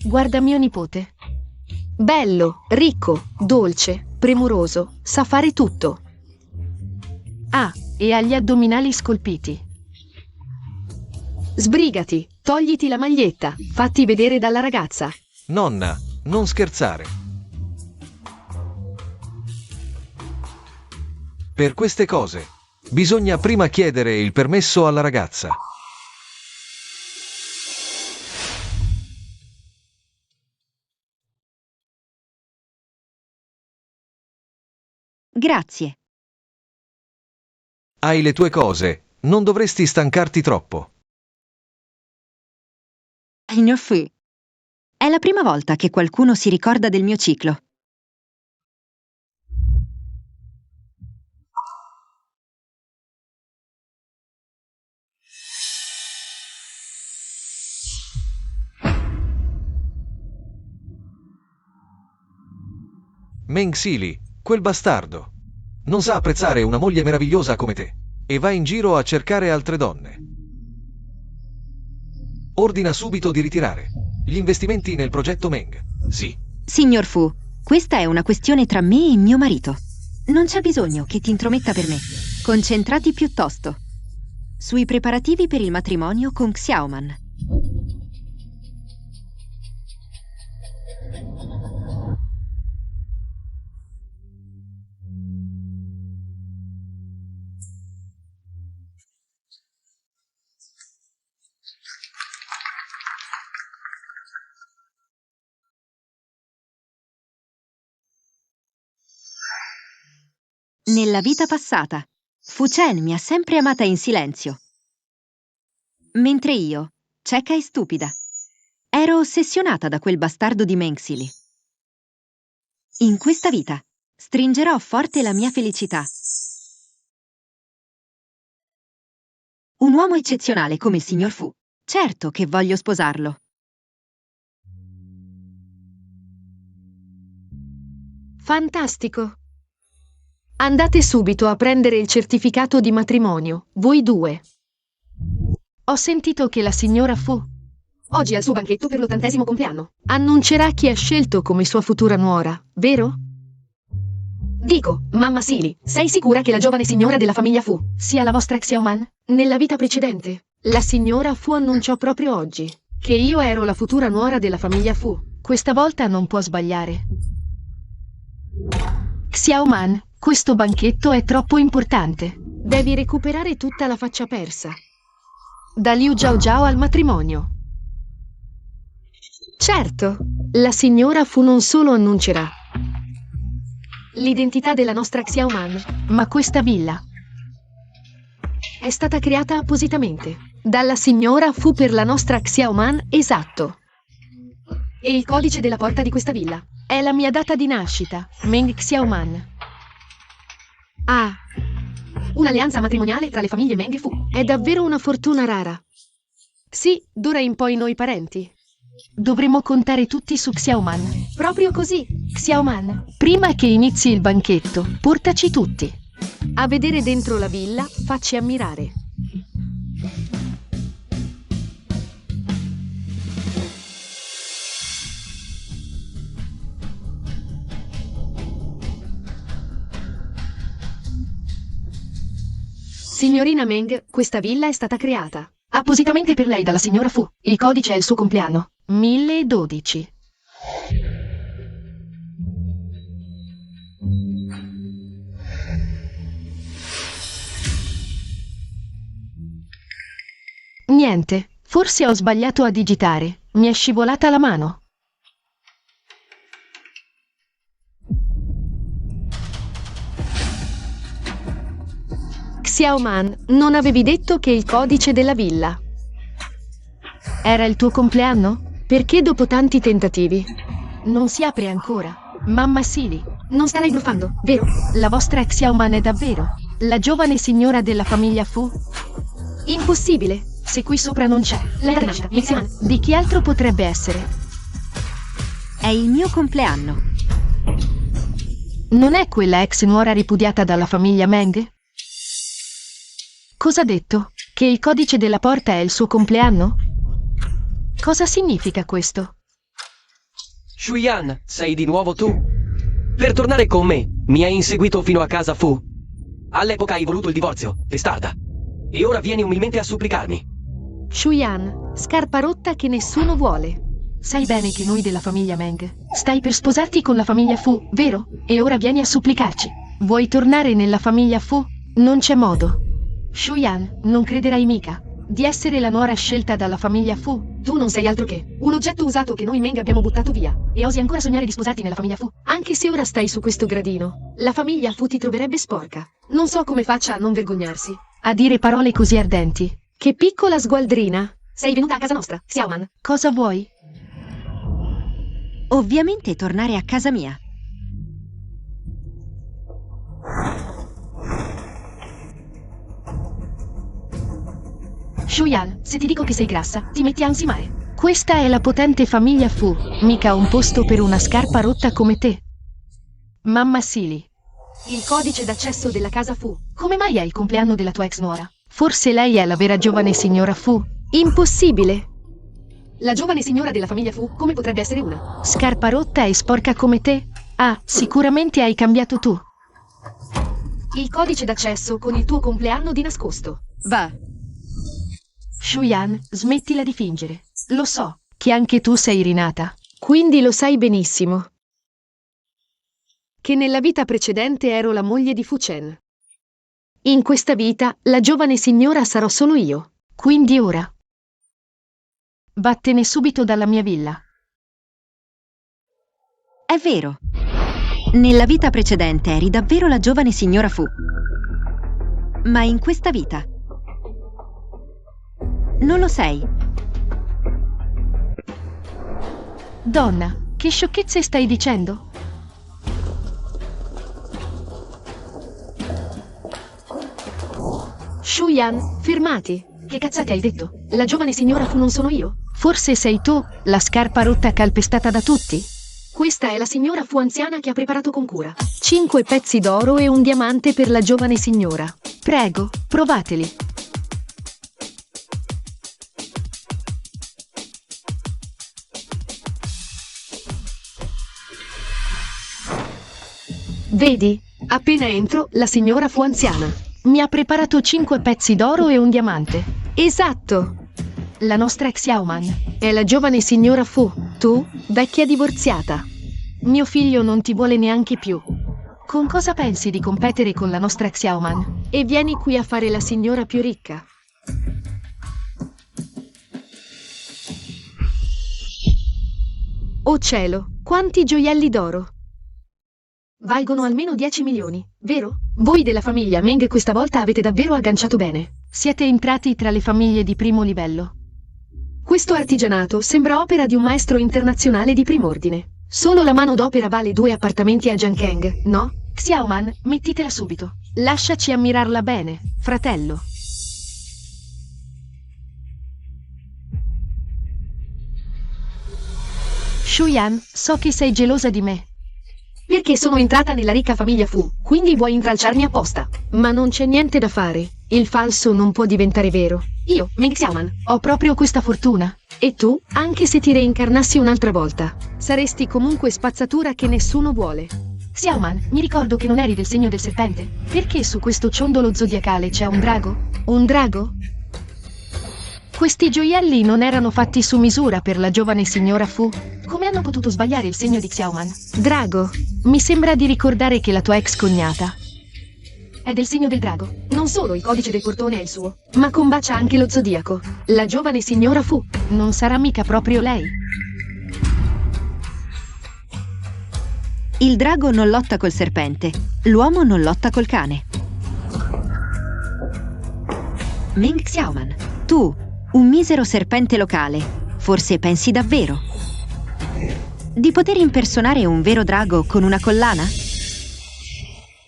Guarda mio nipote. Bello, ricco, dolce, premuroso, sa fare tutto. Ah, e ha gli addominali scolpiti. Sbrigati, togliti la maglietta, fatti vedere dalla ragazza. Nonna, non scherzare. Per queste cose, bisogna prima chiedere il permesso alla ragazza. Grazie. Hai le tue cose, non dovresti stancarti troppo. Signor Fu, è la prima volta che qualcuno si ricorda del mio ciclo. Meng Sili, quel bastardo. Non sa apprezzare una moglie meravigliosa come te. E va in giro a cercare altre donne. Ordina subito di ritirare gli investimenti nel progetto Meng. Sì. Signor Fu, questa è una questione tra me e mio marito. Non c'è bisogno che ti intrometta per me. Concentrati piuttosto sui preparativi per il matrimonio con Xiaoman. Nella vita passata, Fu Chen mi ha sempre amata in silenzio. Mentre io, cieca e stupida, ero ossessionata da quel bastardo di Meng Sili. In questa vita, stringerò forte la mia felicità. Un uomo eccezionale come il signor Fu. Certo che voglio sposarlo. Fantastico! Andate subito a prendere il certificato di matrimonio, voi due. Ho sentito che la signora Fu, oggi al suo banchetto per l'80° compleanno, annuncerà chi ha scelto come sua futura nuora, vero? Dico, mamma Sili, sei sicura che la giovane signora della famiglia Fu sia la vostra Xiaoman? Nella vita precedente, la signora Fu annunciò proprio oggi che io ero la futura nuora della famiglia Fu. Questa volta non può sbagliare. Xiaoman, questo banchetto è troppo importante. Devi recuperare tutta la faccia persa. Da Liu Zhaozhao al matrimonio. Certo, la signora Fu non solo annuncerà l'identità della nostra Xiaoman, ma questa villa è stata creata appositamente dalla signora Fu per la nostra Xiaoman, esatto. E il codice della porta di questa villa è la mia data di nascita, Meng Xiaoman. Ah, un'alleanza matrimoniale tra le famiglie Meng e Fu. È davvero una fortuna rara. Sì, d'ora in poi noi parenti dovremo contare tutti su Xiaoman. Proprio così, Xiaoman. Prima che inizi il banchetto, portaci tutti a vedere dentro la villa, facci ammirare. Signorina Meng, questa villa è stata creata appositamente per lei dalla signora Fu. Il codice è il suo compleanno. 1012. Niente, forse ho sbagliato a digitare. Mi è scivolata la mano. Xiaoman, non avevi detto che il codice della villa era il tuo compleanno? Perché dopo tanti tentativi non si apre ancora? Mamma Sili, non starai bluffando, vero? La vostra Xiaoman è davvero la giovane signora della famiglia Fu? Impossibile, se qui sopra non c'è. La data di nascita, Ming Xiaoman. Di chi altro potrebbe essere? È il mio compleanno. Non è quella ex nuora ripudiata dalla famiglia Meng? Cosa ha detto? Che il codice della porta è il suo compleanno? Cosa significa questo? Shuyan, sei di nuovo tu? Per tornare con me, mi hai inseguito fino a casa Fu. All'epoca hai voluto il divorzio, testarda. E ora vieni umilmente a supplicarmi. Shuyan, scarpa rotta che nessuno vuole. Sai bene che noi della famiglia Meng stai per sposarti con la famiglia Fu, vero? E ora vieni a supplicarci. Vuoi tornare nella famiglia Fu? Non c'è modo. Shuyan, non crederai mica di essere la nuora scelta dalla famiglia Fu. Tu non sei altro che un oggetto usato che noi Meng abbiamo buttato via. E osi ancora sognare di sposarti nella famiglia Fu, anche se ora stai su questo gradino. La famiglia Fu ti troverebbe sporca. Non so come faccia a non vergognarsi a dire parole così ardenti. Che piccola sgualdrina. Sei venuta a casa nostra, Xiaoman. Cosa vuoi? Ovviamente tornare a casa mia. Shuyan, se ti dico che sei grassa, ti metti a ansimare. Questa è la potente famiglia Fu, mica un posto per una scarpa rotta come te. Mamma Silly. Il codice d'accesso della casa Fu. Come mai è il compleanno della tua ex nuora? Forse lei è la vera giovane signora Fu? Impossibile! La giovane signora della famiglia Fu, come potrebbe essere una scarpa rotta e sporca come te? Ah, sicuramente hai cambiato tu. Il codice d'accesso con il tuo compleanno di nascosto. Va. Shuyan, smettila di fingere. Lo so che anche tu sei rinata. Quindi lo sai benissimo che nella vita precedente ero la moglie di Fu Chen. In questa vita, la giovane signora sarò solo io. Quindi ora vattene subito dalla mia villa. È vero. Nella vita precedente eri davvero la giovane signora Fu. Ma in questa vita non lo sei. Donna, che sciocchezze stai dicendo? Shuyan, fermati. Che cazzate hai detto? La giovane signora Fu non sono io? Forse sei tu, la scarpa rotta calpestata da tutti? Questa è la signora Fu anziana che ha preparato con cura 5 pezzi d'oro e un diamante per la giovane signora. Prego, provateli. Vedi? Appena entro, la signora Fu anziana mi ha preparato 5 pezzi d'oro e un diamante. Esatto! La nostra ex Xiaoman è la giovane signora Fu. Tu, vecchia divorziata. Mio figlio non ti vuole neanche più. Con cosa pensi di competere con la nostra ex Xiaoman? E vieni qui a fare la signora più ricca. Oh cielo, quanti gioielli d'oro! Valgono almeno 10 milioni, vero? Voi della famiglia Meng questa volta avete davvero agganciato bene. Siete entrati tra le famiglie di primo livello. Questo artigianato sembra opera di un maestro internazionale di prim'ordine. Solo la mano d'opera vale 2 appartamenti a Jiangkeng, no? Xiaoman, mettitela subito. Lasciaci ammirarla bene, fratello. Shuyan, so che sei gelosa di me. Perché sono entrata nella ricca famiglia Fu, quindi vuoi intralciarmi apposta. Ma non c'è niente da fare. Il falso non può diventare vero. Io, Meng Xiaoman, ho proprio questa fortuna. E tu, anche se ti reincarnassi un'altra volta, saresti comunque spazzatura che nessuno vuole. Xiaoman, mi ricordo che non eri del segno del serpente. Perché su questo ciondolo zodiacale c'è un drago? Un drago? Questi gioielli non erano fatti su misura per la giovane signora Fu. Come hanno potuto sbagliare il segno di Xiaoman? Drago, mi sembra di ricordare che la tua ex cognata è del segno del drago. Non solo il codice del portone è il suo, ma combacia anche lo zodiaco. La giovane signora Fu non sarà mica proprio lei. Il drago non lotta col serpente, l'uomo non lotta col cane. Meng Xiaoman, tu, un misero serpente locale, forse pensi davvero di poter impersonare un vero drago con una collana?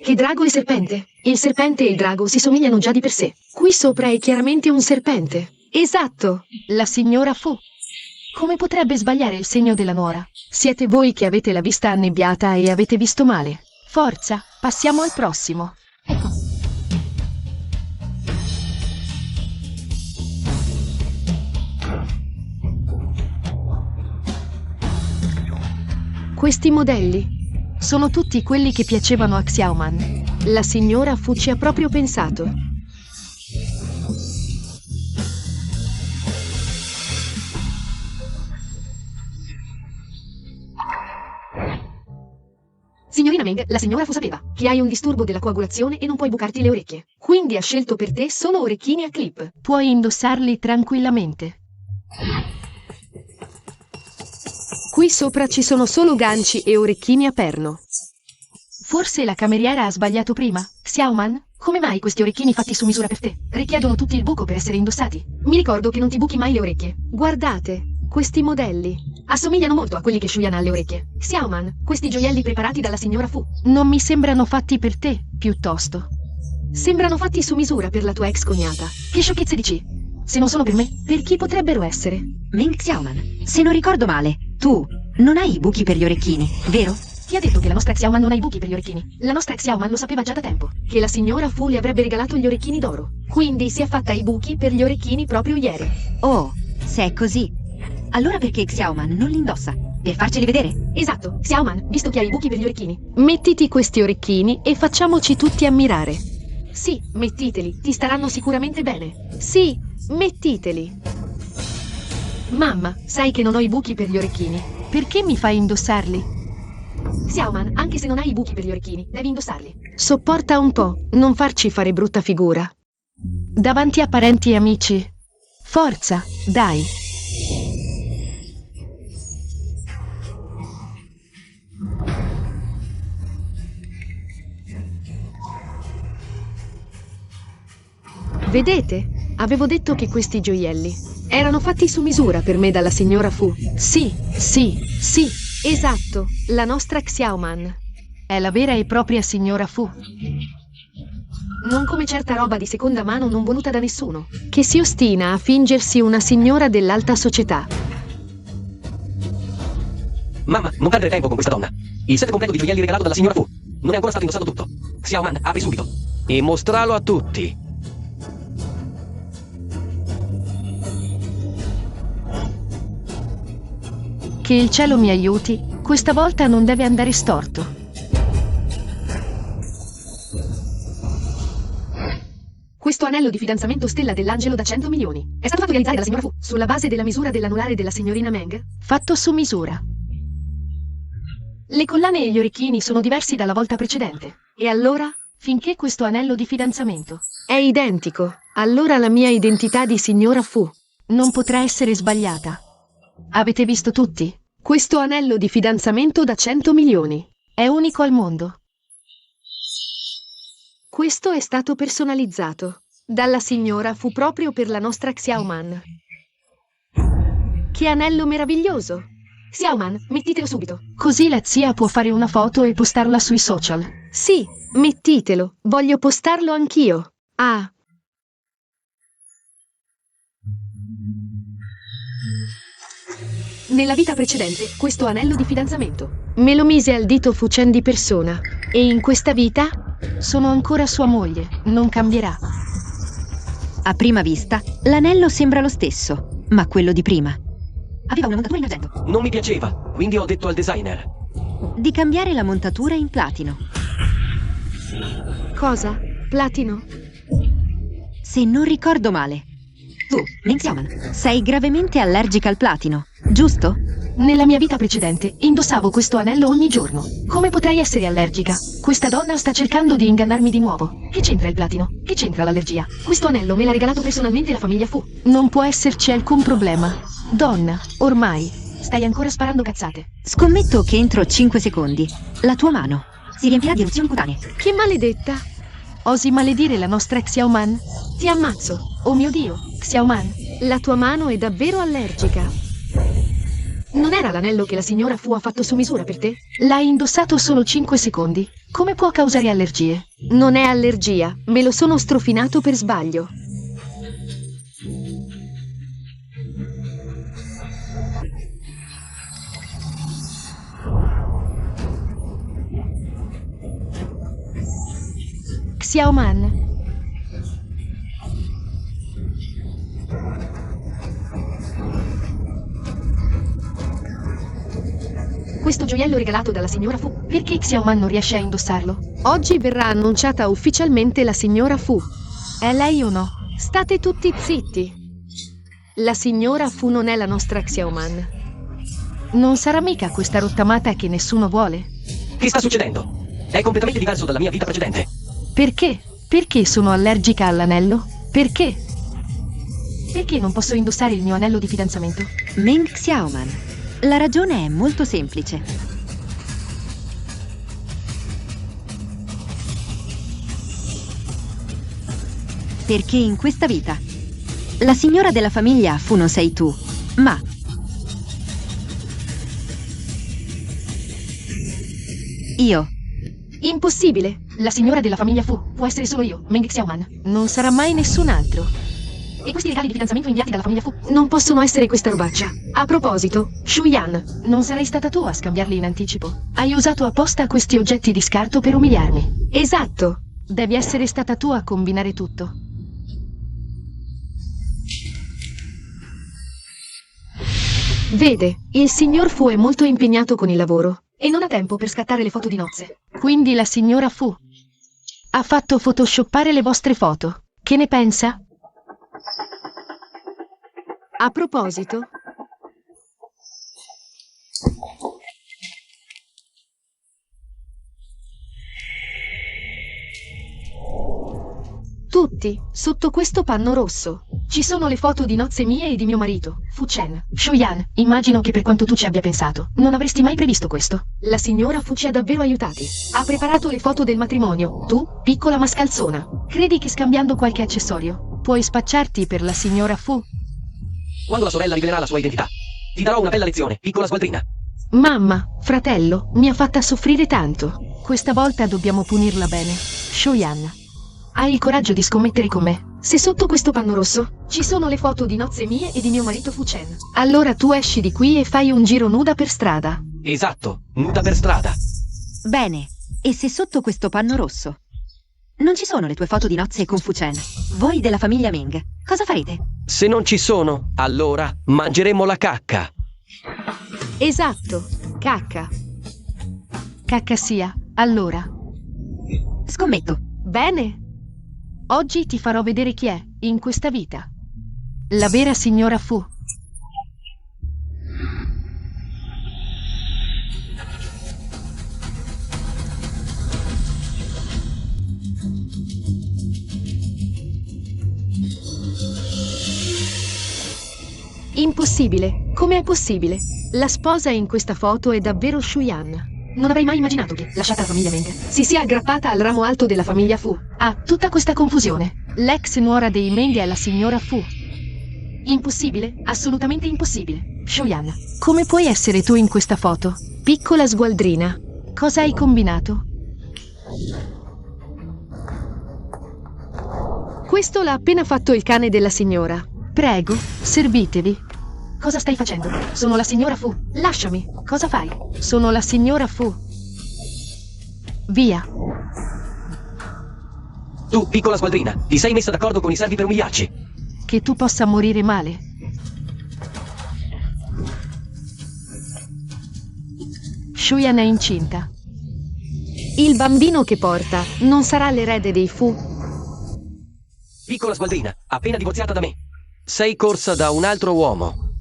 Che drago e serpente? Il serpente e il drago si somigliano già di per sé. Qui sopra è chiaramente un serpente. Esatto, la signora Fu. Come potrebbe sbagliare il segno della nuora? Siete voi che avete la vista annebbiata e avete visto male. Forza, passiamo al prossimo. Ecco. Questi modelli sono tutti quelli che piacevano a Xiaoman. La signora Fu ci ha proprio pensato. Signorina Meng, la signora Fu sapeva che hai un disturbo della coagulazione e non puoi bucarti le orecchie. Quindi ha scelto per te solo orecchini a clip. Puoi indossarli tranquillamente. Qui sopra ci sono solo ganci e orecchini a perno. Forse la cameriera ha sbagliato prima. Xiaoman, come mai questi orecchini fatti su misura per te richiedono tutti il buco per essere indossati? Mi ricordo che non ti buchi mai le orecchie. Guardate, questi modelli assomigliano molto a quelli che Shuyan ha alle orecchie. Xiaoman, questi gioielli preparati dalla signora Fu non mi sembrano fatti per te, piuttosto. Sembrano fatti su misura per la tua ex cognata. Che sciocchezze dici? Se non sono per me, per chi potrebbero essere? Ming Xiaoman, se non ricordo male, tu non hai i buchi per gli orecchini, vero? Chi ha detto che la nostra Xiaoman non ha i buchi per gli orecchini? La nostra Xiaoman lo sapeva già da tempo, che la signora Fu le avrebbe regalato gli orecchini d'oro. Quindi si è fatta i buchi per gli orecchini proprio ieri. Oh, se è così, allora perché Xiaoman non li indossa? Per farceli vedere? Esatto, Xiaoman, visto che hai i buchi per gli orecchini, mettiti questi orecchini e facciamoci tutti ammirare. Sì, mettiteli, ti staranno sicuramente bene. Sì, mettiteli. Mamma, sai che non ho i buchi per gli orecchini. Perché mi fai indossarli? Xiaoman, anche se non hai i buchi per gli orecchini, devi indossarli. Sopporta un po', non farci fare brutta figura. Davanti a parenti e amici. Forza, dai. Vedete? Avevo detto che questi gioielli erano fatti su misura per me dalla signora Fu. Sì, sì, sì, esatto, la nostra Xiaoman. È la vera e propria signora Fu. Non come certa roba di seconda mano non voluta da nessuno, che si ostina a fingersi una signora dell'alta società. Mamma, non perdere tempo con questa donna. Il set completo di gioielli regalato dalla signora Fu non è ancora stato indossato tutto. Xiaoman, apri subito. E mostralo a tutti. Che il cielo mi aiuti, questa volta non deve andare storto. Questo anello di fidanzamento stella dell'angelo da 100 milioni è stato fatto realizzare dalla signora Fu sulla base della misura dell'anulare della signorina Meng, fatto su misura. Le collane e gli orecchini sono diversi dalla volta precedente. E allora, finché questo anello di fidanzamento è identico, allora la mia identità di signora Fu non potrà essere sbagliata. Avete visto tutti? Questo anello di fidanzamento da 100 milioni è unico al mondo. Questo è stato personalizzato dalla signora Fu proprio per la nostra Xiaoman. Che anello meraviglioso! Xiaoman, mettitelo subito, così la zia può fare una foto e postarla sui social. Sì, mettitelo, voglio postarlo anch'io. Ah. Nella vita precedente, questo anello di fidanzamento me lo mise al dito Fu Chen di persona. E in questa vita sono ancora sua moglie, non cambierà. A prima vista, l'anello sembra lo stesso, ma quello di prima aveva una montatura in argento. Non mi piaceva, quindi ho detto al designer Di cambiare la montatura in platino. Cosa? Platino? Se non ricordo male. Tu, Ming Xiaoman, sei gravemente allergica al platino, giusto? Nella mia vita precedente indossavo questo anello ogni giorno. Come potrei essere allergica? Questa donna sta cercando di ingannarmi di nuovo. Che c'entra il platino? Che c'entra l'allergia? Questo anello me l'ha regalato personalmente la famiglia Fu. Non può esserci alcun problema. Donna, ormai stai ancora sparando cazzate. Scommetto che entro 5 secondi la tua mano si riempirà di eruzioni cutanee. Che maledetta! Osi maledire la nostra Xiaoman? Ti ammazzo! Oh mio Dio! Xiaoman, la tua mano è davvero allergica. Non era l'anello che la signora Fu ha fatto su misura per te? L'hai indossato solo 5 secondi. Come può causare allergie? Non è allergia, me lo sono strofinato per sbaglio. Xiaoman. Questo gioiello regalato dalla signora Fu, perché Xiaoman non riesce a indossarlo? Oggi verrà annunciata ufficialmente la signora Fu. È lei o no? State tutti zitti. La signora Fu non è la nostra Xiaoman. Non sarà mica questa rottamata che nessuno vuole? Che sta succedendo? È completamente diverso dalla mia vita precedente. Perché? Perché sono allergica all'anello? Perché? Perché non posso indossare il mio anello di fidanzamento? Meng Xiaoman. La ragione è molto semplice. Perché in questa vita la signora della famiglia Fu non sei tu, ma io. Impossibile! La signora della famiglia Fu può essere solo io, Meng Xiaoman. Non sarà mai nessun altro. E questi regali di fidanzamento inviati dalla famiglia Fu non possono essere questa robaccia. A proposito, Shuyan, non sarai stata tu a scambiarli in anticipo? Hai usato apposta questi oggetti di scarto per umiliarmi. Esatto! Devi essere stata tu a combinare tutto. Vede, il signor Fu è molto impegnato con il lavoro e non ha tempo per scattare le foto di nozze. Quindi la signora Fu ha fatto photoshoppare le vostre foto. Che ne pensa? A proposito, tutti, sotto questo panno rosso, ci sono le foto di nozze mie e di mio marito, Fu Chen. Shuyan, immagino che per quanto tu ci abbia pensato, non avresti mai previsto questo. La signora Fu ci ha davvero aiutati. Ha preparato le foto del matrimonio. Tu, piccola mascalzona, credi che scambiando qualche accessorio puoi spacciarti per la signora Fu? Quando la sorella rivelerà la sua identità, ti darò una bella lezione, piccola sgualdrina. Mamma, fratello, mi ha fatta soffrire tanto. Questa volta dobbiamo punirla bene. Shuyan, hai il coraggio di scommettere con me? Se sotto questo panno rosso ci sono le foto di nozze mie e di mio marito Fu Chen, allora tu esci di qui e fai un giro nuda per strada. Esatto, nuda per strada. Bene, e se sotto questo panno rosso non ci sono le tue foto di nozze con Fu Chen, voi della famiglia Meng, cosa farete? Se non ci sono, allora mangeremo la cacca. Esatto, cacca. Cacca sia, allora. Scommetto. Bene. Oggi ti farò vedere chi è, in questa vita, la vera signora Fu. Impossibile. Com'è possibile? La sposa in questa foto è davvero Shuyan. Non avrei mai immaginato che, lasciata la famiglia Meng, si sia aggrappata al ramo alto della famiglia Fu. Ha tutta questa confusione. L'ex nuora dei Meng è la signora Fu. Impossibile? Assolutamente impossibile. Shuyan, come puoi essere tu in questa foto? Piccola sgualdrina. Cosa hai combinato? Questo l'ha appena fatto il cane della signora. Prego, servitevi. Cosa stai facendo? Sono la signora Fu. Lasciami. Cosa fai? Sono la signora Fu. Via. Tu, piccola sgualdrina, ti sei messa d'accordo con i servi per umiliarci? Che tu possa morire male. Shuyan è incinta. Il bambino che porta non sarà l'erede dei Fu. Piccola sgualdrina, appena divorziata da me. Sei corsa da un altro uomo.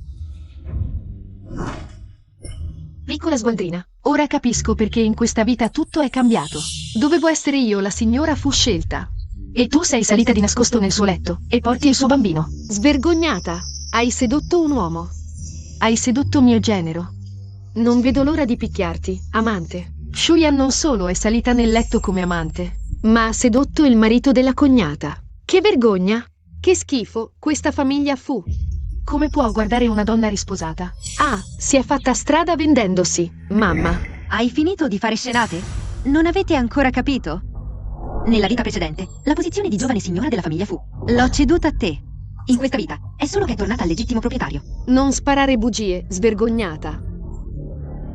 Piccola sgualdrina, ora capisco perché in questa vita tutto è cambiato. Dovevo essere io la signora Fu scelta. E tu sei salita di nascosto nel suo letto e porti il suo bambino. Svergognata, hai sedotto un uomo. Hai sedotto mio genero. Non vedo l'ora di picchiarti, amante. Shuyan non solo è salita nel letto come amante, ma ha sedotto il marito della cognata. Che vergogna! Che schifo, questa famiglia Fu. Come può guardare una donna risposata? Ah, si è fatta strada vendendosi, mamma. Hai finito di fare scenate? Non avete ancora capito? Nella vita precedente, la posizione di giovane signora della famiglia fu. L'ho ceduta a te. In questa vita, è solo che è tornata al legittimo proprietario. Non sparare bugie, svergognata.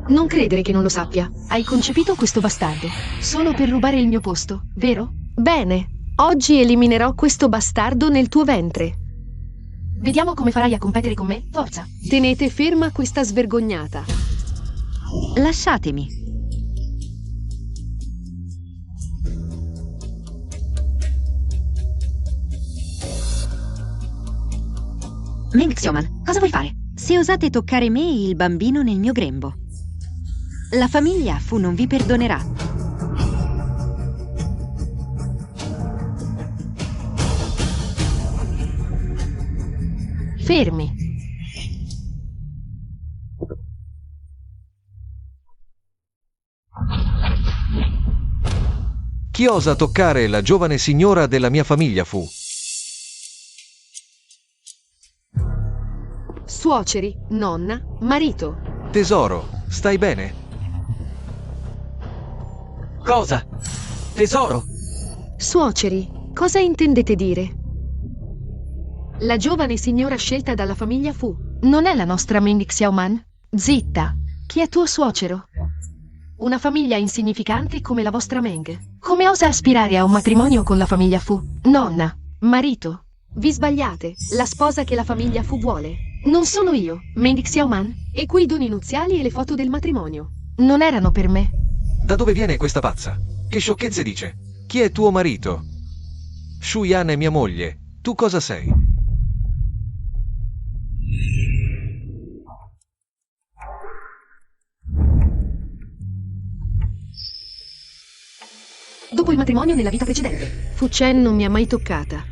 Non credere che non lo sappia. Hai concepito questo bastardo solo per rubare il mio posto, vero? Bene, oggi eliminerò questo bastardo nel tuo ventre. Vediamo come farai a competere con me, forza. Tenete ferma questa svergognata. Lasciatemi. Meng Xiaoman, cosa vuoi fare? Se osate toccare me e il bambino nel mio grembo, la famiglia Fu non vi perdonerà. Fermi. Chi osa toccare la giovane signora della mia famiglia Fu? Suoceri, nonna, marito. Tesoro, stai bene? Cosa? Tesoro? Suoceri, cosa intendete dire? La giovane signora scelta dalla famiglia Fu non è la nostra Meng Xiaoman? Zitta, chi è tuo suocero? Una famiglia insignificante come la vostra Meng. Come osa aspirare a un matrimonio con la famiglia Fu? Nonna, marito. Vi sbagliate, la sposa che la famiglia Fu vuole. Non sono io, Meng Xiaoman, e quei doni nuziali e le foto del matrimonio non erano per me. Da dove viene questa pazza? Che sciocchezze dice? Chi è tuo marito? Shu Yan è mia moglie. Tu cosa sei? Dopo il matrimonio nella vita precedente, Fu Chen non mi ha mai toccata.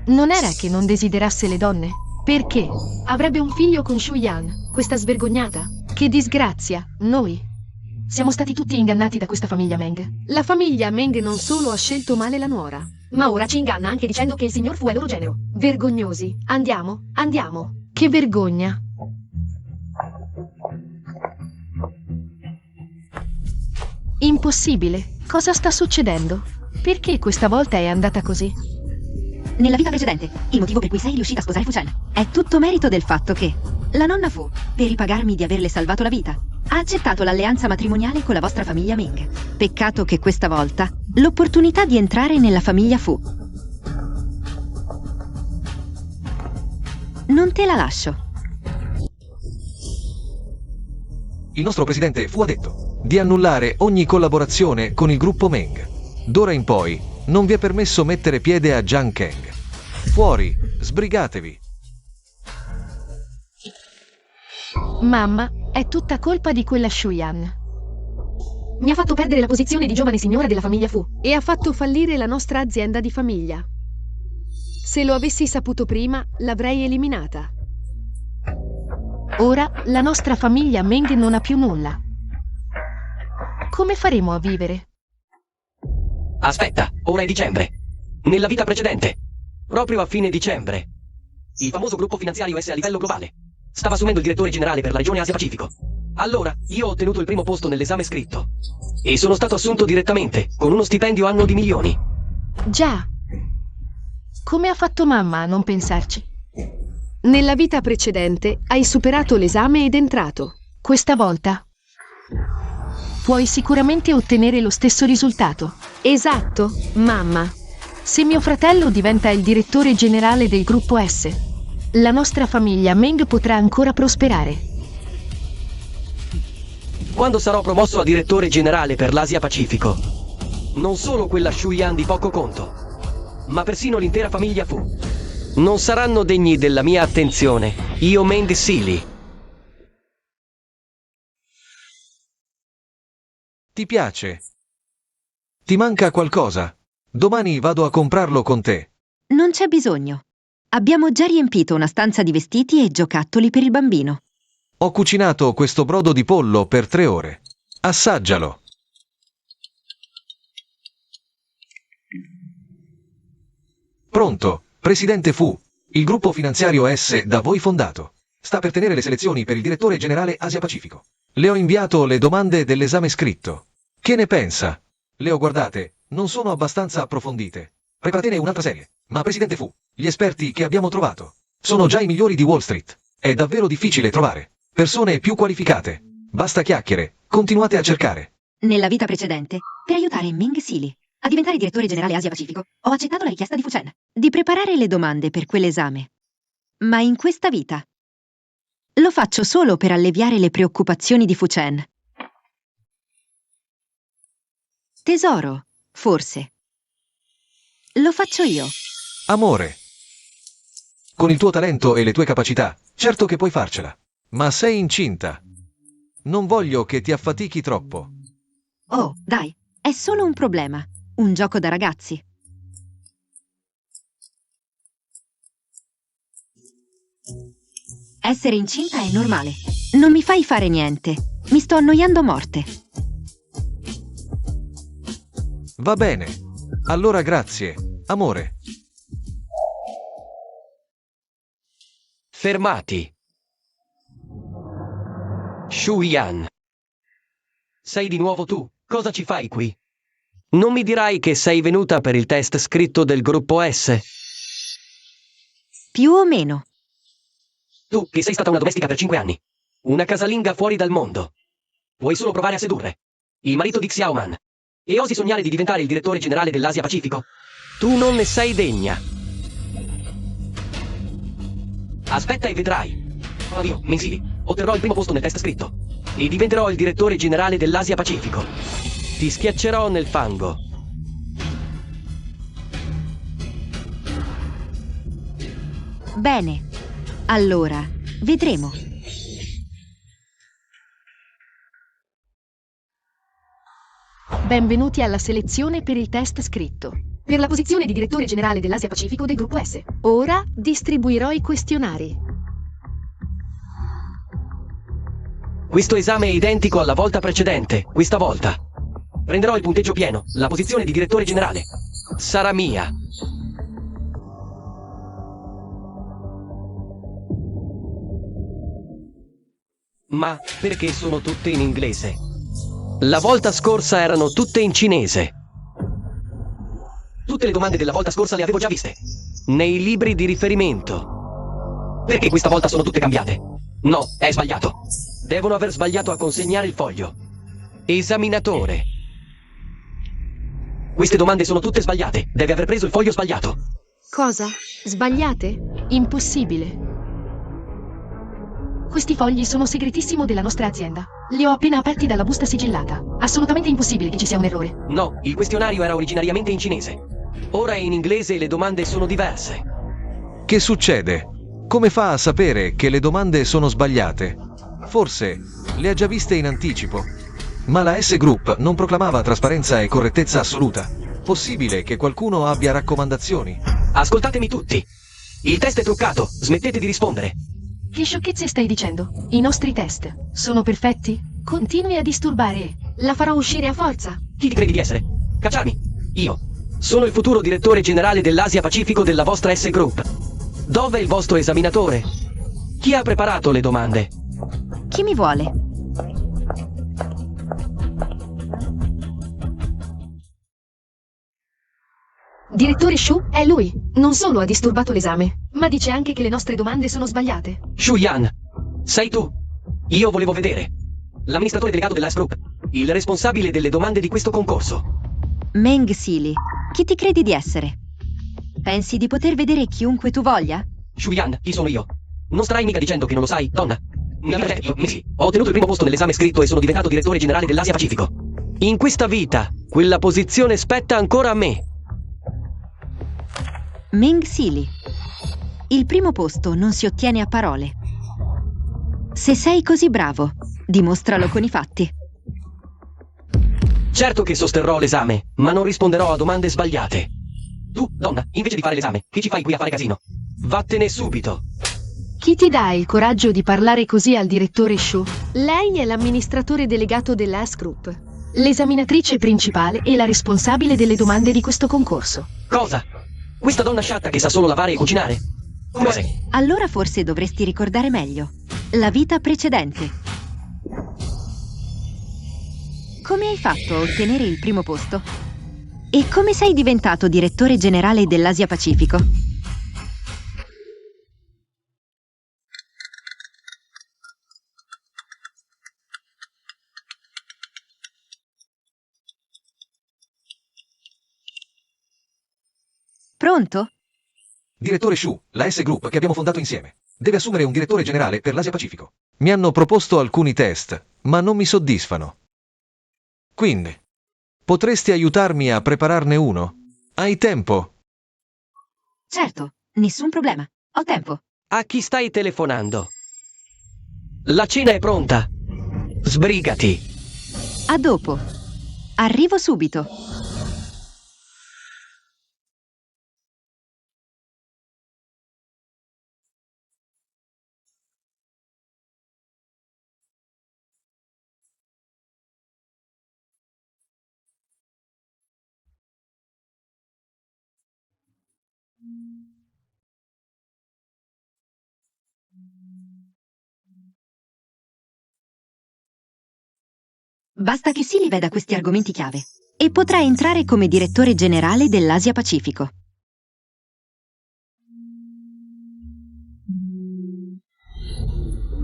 Non era che non desiderasse le donne? Perché? Avrebbe un figlio con Shu Yan, questa svergognata. Che disgrazia, noi. Siamo stati tutti ingannati da questa famiglia Meng. La famiglia Meng non solo ha scelto male la nuora, ma ora ci inganna anche dicendo che il signor Fu è loro genero. Vergognosi. Andiamo, andiamo. Che vergogna. Impossibile. Cosa sta succedendo? Perché questa volta è andata così? Nella vita precedente, il motivo per cui sei riuscita a sposare Fu Chen è tutto merito del fatto che la nonna Fu, per ripagarmi di averle salvato la vita, ha accettato l'alleanza matrimoniale con la vostra famiglia Meng. Peccato che questa volta l'opportunità di entrare nella famiglia Fu non te la lascio. Il nostro presidente Fu ha detto di annullare ogni collaborazione con il gruppo Meng. D'ora in poi non vi è permesso mettere piede a Jiang Kang. Fuori, sbrigatevi. Mamma, è tutta colpa di quella Shu Yan. Mi ha fatto perdere la posizione di giovane signora della famiglia Fu e ha fatto fallire la nostra azienda di famiglia. Se lo avessi saputo prima, l'avrei eliminata. Ora la nostra famiglia Meng non ha più nulla. Come faremo a vivere? Aspetta, ora è dicembre. Nella vita precedente, proprio a fine dicembre, il famoso gruppo finanziario S a livello globale stava assumendo il direttore generale per la regione Asia-Pacifico. Allora, io ho ottenuto il primo posto nell'esame scritto e sono stato assunto direttamente con uno stipendio annuo di milioni. Già. Come ha fatto mamma a non pensarci? Nella vita precedente hai superato l'esame ed entrato. Questa volta puoi sicuramente ottenere lo stesso risultato. Esatto, mamma. Se mio fratello diventa il direttore generale del gruppo S, la nostra famiglia Meng potrà ancora prosperare. Quando sarò promosso a direttore generale per l'Asia-Pacifico, non solo quella Shu Yan di poco conto, ma persino l'intera famiglia Fu non saranno degni della mia attenzione. Io Meng Sili. Ti piace? Ti manca qualcosa? Domani vado a comprarlo con te. Non c'è bisogno. Abbiamo già riempito una stanza di vestiti e giocattoli per il bambino. Ho cucinato questo brodo di pollo per 3 ore. Assaggialo. Pronto, Presidente Fu. Il gruppo finanziario S da voi fondato sta per tenere le selezioni per il direttore generale Asia Pacifico. Le ho inviato le domande dell'esame scritto. Che ne pensa? Le ho guardate, non sono abbastanza approfondite. Preparatene un'altra serie. Ma Presidente Fu, gli esperti che abbiamo trovato sono già i migliori di Wall Street. È davvero difficile trovare persone più qualificate. Basta chiacchiere, continuate a cercare. Nella vita precedente, per aiutare Ming Sili a diventare direttore generale Asia Pacifico, ho accettato la richiesta di Fu Chen di preparare le domande per quell'esame. Ma in questa vita lo faccio solo per alleviare le preoccupazioni di Fu Chen. Tesoro, forse. Lo faccio io. Amore. Con il tuo talento e le tue capacità, certo che puoi farcela. Ma sei incinta. Non voglio che ti affatichi troppo. Oh, dai, è solo un problema. Un gioco da ragazzi. Essere incinta è normale. Non mi fai fare niente. Mi sto annoiando a morte. Va bene. Allora grazie, amore. Fermati. Shu Yan. Sei di nuovo tu? Cosa ci fai qui? Non mi dirai che sei venuta per il test scritto del gruppo S? Più o meno. Tu, che sei stata una domestica per 5 anni. Una casalinga fuori dal mondo. Vuoi solo provare a sedurre il marito di Xiaoman e osi sognare di diventare il direttore generale dell'Asia Pacifico? Tu non ne sei degna. Aspetta e vedrai. Io, Ming Sili, otterrò il primo posto nel test scritto e diventerò il direttore generale dell'Asia Pacifico. Ti schiaccerò nel fango. Bene. Allora, vedremo. Benvenuti alla selezione per il test scritto. Per la posizione di direttore generale dell'Asia Pacifico del gruppo S. Ora distribuirò i questionari. Questo esame è identico alla volta precedente. Questa volta prenderò il punteggio pieno. La posizione di direttore generale sarà mia. Ma perché sono tutte in inglese? La volta scorsa erano tutte in cinese. Tutte le domande della volta scorsa le avevo già viste nei libri di riferimento. Perché questa volta sono tutte cambiate? No, è sbagliato. Devono aver sbagliato a consegnare il foglio. Esaminatore. Queste domande sono tutte sbagliate. Deve aver preso il foglio sbagliato. Cosa? Sbagliate? Impossibile. Questi fogli sono segretissimo della nostra azienda. Li ho appena aperti dalla busta sigillata. Assolutamente impossibile che ci sia un errore. No, il questionario era originariamente in cinese. Ora è in inglese e le domande sono diverse. Che succede? Come fa a sapere che le domande sono sbagliate? Forse le ha già viste in anticipo. Ma la S Group non proclamava trasparenza e correttezza assoluta. Possibile che qualcuno abbia raccomandazioni? Ascoltatemi tutti. Il test è truccato. Smettete di rispondere. Che sciocchezze stai dicendo? I nostri test sono perfetti? Continui a disturbare. La farò uscire a forza. Chi ti credi di essere? Cacciarmi? Io sono il futuro direttore generale dell'Asia Pacifico della vostra S Group. Dov'è il vostro esaminatore? Chi ha preparato le domande? Chi mi vuole? Direttore Shu è lui. Non solo ha disturbato l'esame, ma dice anche che le nostre domande sono sbagliate. Shu Yan, sei tu? Io volevo vedere l'amministratore delegato dell'S Group, il responsabile delle domande di questo concorso. Meng Sili, chi ti credi di essere? Pensi di poter vedere chiunque tu voglia? Shu Yan, chi sono io? Non starai mica dicendo che non lo sai, donna? Io, Missy, ho ottenuto il primo posto nell'esame scritto e sono diventato direttore generale dell'Asia Pacifico. In questa vita, quella posizione spetta ancora a me. Meng Sili, il primo posto non si ottiene a parole. Se sei così bravo, dimostralo con i fatti. Certo che sosterrò l'esame, ma non risponderò a domande sbagliate. Tu, donna, invece di fare l'esame, che ci fai qui a fare casino? Vattene subito. Chi ti dà il coraggio di parlare così al direttore Shu? Lei è l'amministratore delegato della S Group, l'esaminatrice principale e la responsabile delle domande di questo concorso. Cosa? Questa donna sciatta che sa solo lavare e cucinare? Come sei? Allora forse dovresti ricordare meglio. La vita precedente. Come hai fatto a ottenere il primo posto? E come sei diventato direttore generale dell'Asia Pacifico? Pronto? Direttore Shu, la S Group che abbiamo fondato insieme, deve assumere un direttore generale per l'Asia Pacifico. Mi hanno proposto alcuni test, ma non mi soddisfano. Quindi, potresti aiutarmi a prepararne uno? Hai tempo? Certo, nessun problema. Ho tempo. A chi stai telefonando? La cena è pronta. Sbrigati. A dopo. Arrivo subito. Basta che Silly veda questi argomenti chiave e potrà entrare come direttore generale dell'Asia Pacifico.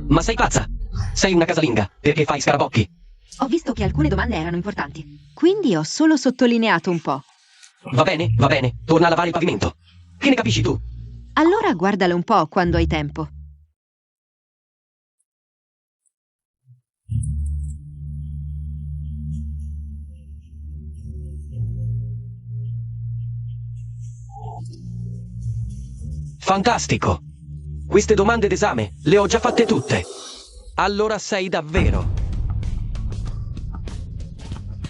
Ma sei pazza? Sei una casalinga, perché fai scarabocchi? Ho visto che alcune domande erano importanti, quindi ho solo sottolineato un po'. Va bene, torna a lavare il pavimento. Che ne capisci tu? Allora guardale un po' quando hai tempo. Fantastico! Queste domande d'esame le ho già fatte tutte. Allora sei davvero...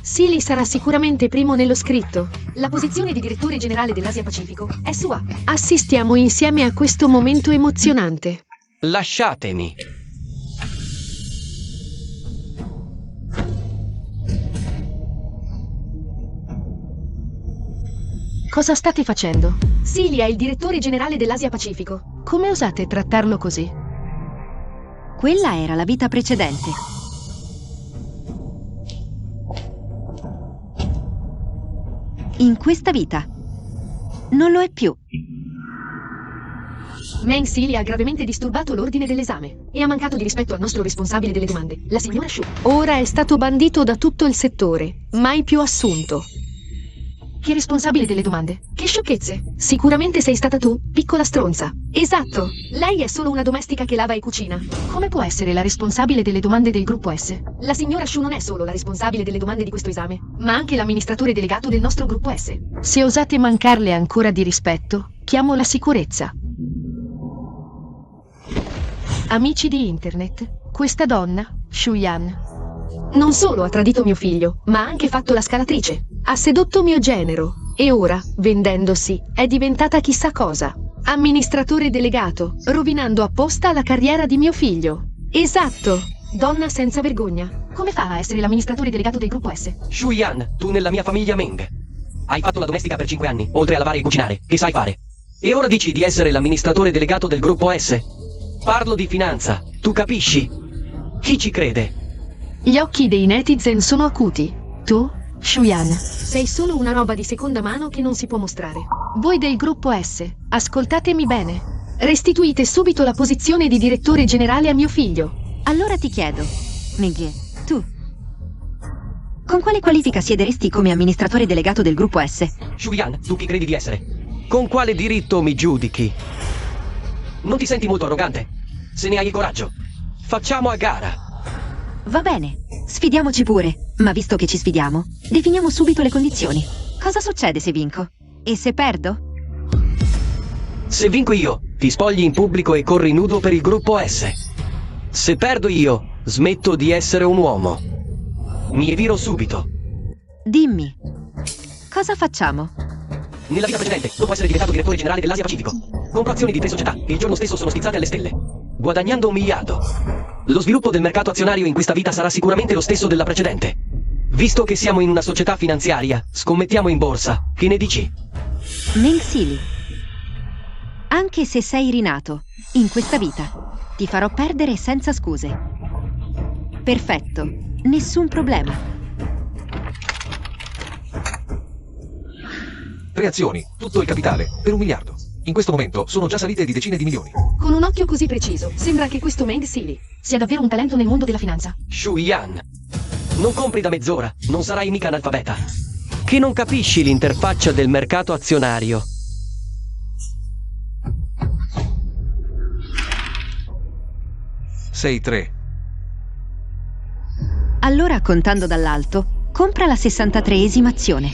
Silly sarà sicuramente primo nello scritto. La posizione di direttore generale dell'Asia Pacifico è sua. Assistiamo insieme a questo momento emozionante. Lasciatemi. Cosa state facendo? Silly è il direttore generale dell'Asia Pacifico. Come osate trattarlo così? Quella era la vita precedente. In questa vita non lo è più. Meng Silly ha gravemente disturbato l'ordine dell'esame e ha mancato di rispetto al nostro responsabile delle domande, la signora Shu. Ora è stato bandito da tutto il settore, mai più assunto. Che responsabile delle domande? Che sciocchezze! Sicuramente sei stata tu, piccola stronza. Esatto! Lei è solo una domestica che lava e cucina. Come può essere la responsabile delle domande del gruppo S? La signora Shu non è solo la responsabile delle domande di questo esame, ma anche l'amministratore delegato del nostro gruppo S. Se osate mancarle ancora di rispetto, chiamo la sicurezza. Amici di internet, questa donna, Shuyan, non solo ha tradito mio figlio, ma ha anche fatto la scalatrice. Ha sedotto mio genero e ora, vendendosi, è diventata chissà cosa. Amministratore delegato, rovinando apposta la carriera di mio figlio. Esatto, donna senza vergogna. Come fa a essere l'amministratore delegato del gruppo S? Shuyan, tu nella mia famiglia Meng. Hai fatto la domestica per 5 anni, oltre a lavare e cucinare. Che sai fare? E ora dici di essere l'amministratore delegato del gruppo S? Parlo di finanza, tu capisci? Chi ci crede? Gli occhi dei netizen sono acuti. Tu, Shuyan, sei solo una roba di seconda mano che non si può mostrare. Voi del gruppo S, ascoltatemi bene. Restituite subito la posizione di direttore generale a mio figlio. Allora ti chiedo, Meng, tu, con quale qualifica siederesti come amministratore delegato del gruppo S? Shuyan, tu chi credi di essere? Con quale diritto mi giudichi? Non ti senti molto arrogante? Se ne hai il coraggio, facciamo a gara. Va bene, sfidiamoci pure, ma visto che ci sfidiamo, definiamo subito le condizioni. Cosa succede se vinco? E se perdo? Se vinco io, ti spogli in pubblico e corri nudo per il gruppo S. Se perdo io, smetto di essere un uomo. Mi eviro subito. Dimmi, cosa facciamo? Nella vita precedente, dopo essere diventato direttore generale dell'Asia Pacifico, compro azioni di 3 società che il giorno stesso sono stizzate alle stelle, guadagnando 1 miliardo. Lo sviluppo del mercato azionario in questa vita sarà sicuramente lo stesso della precedente. Visto che siamo in una società finanziaria, scommettiamo in borsa. Che ne dici? Meng Silly. Anche se sei rinato, in questa vita, ti farò perdere senza scuse. Perfetto, nessun problema. 3 azioni, tutto il capitale, per 1 miliardo. In questo momento sono già salite di decine di milioni. Con un occhio così preciso, sembra che questo Meng Sili sia davvero un talento nel mondo della finanza. Shuyan, non compri da mezz'ora, non sarai mica analfabeta. Che non capisci l'interfaccia del mercato azionario. Sei 3. Allora, contando dall'alto, compra la 63esima azione.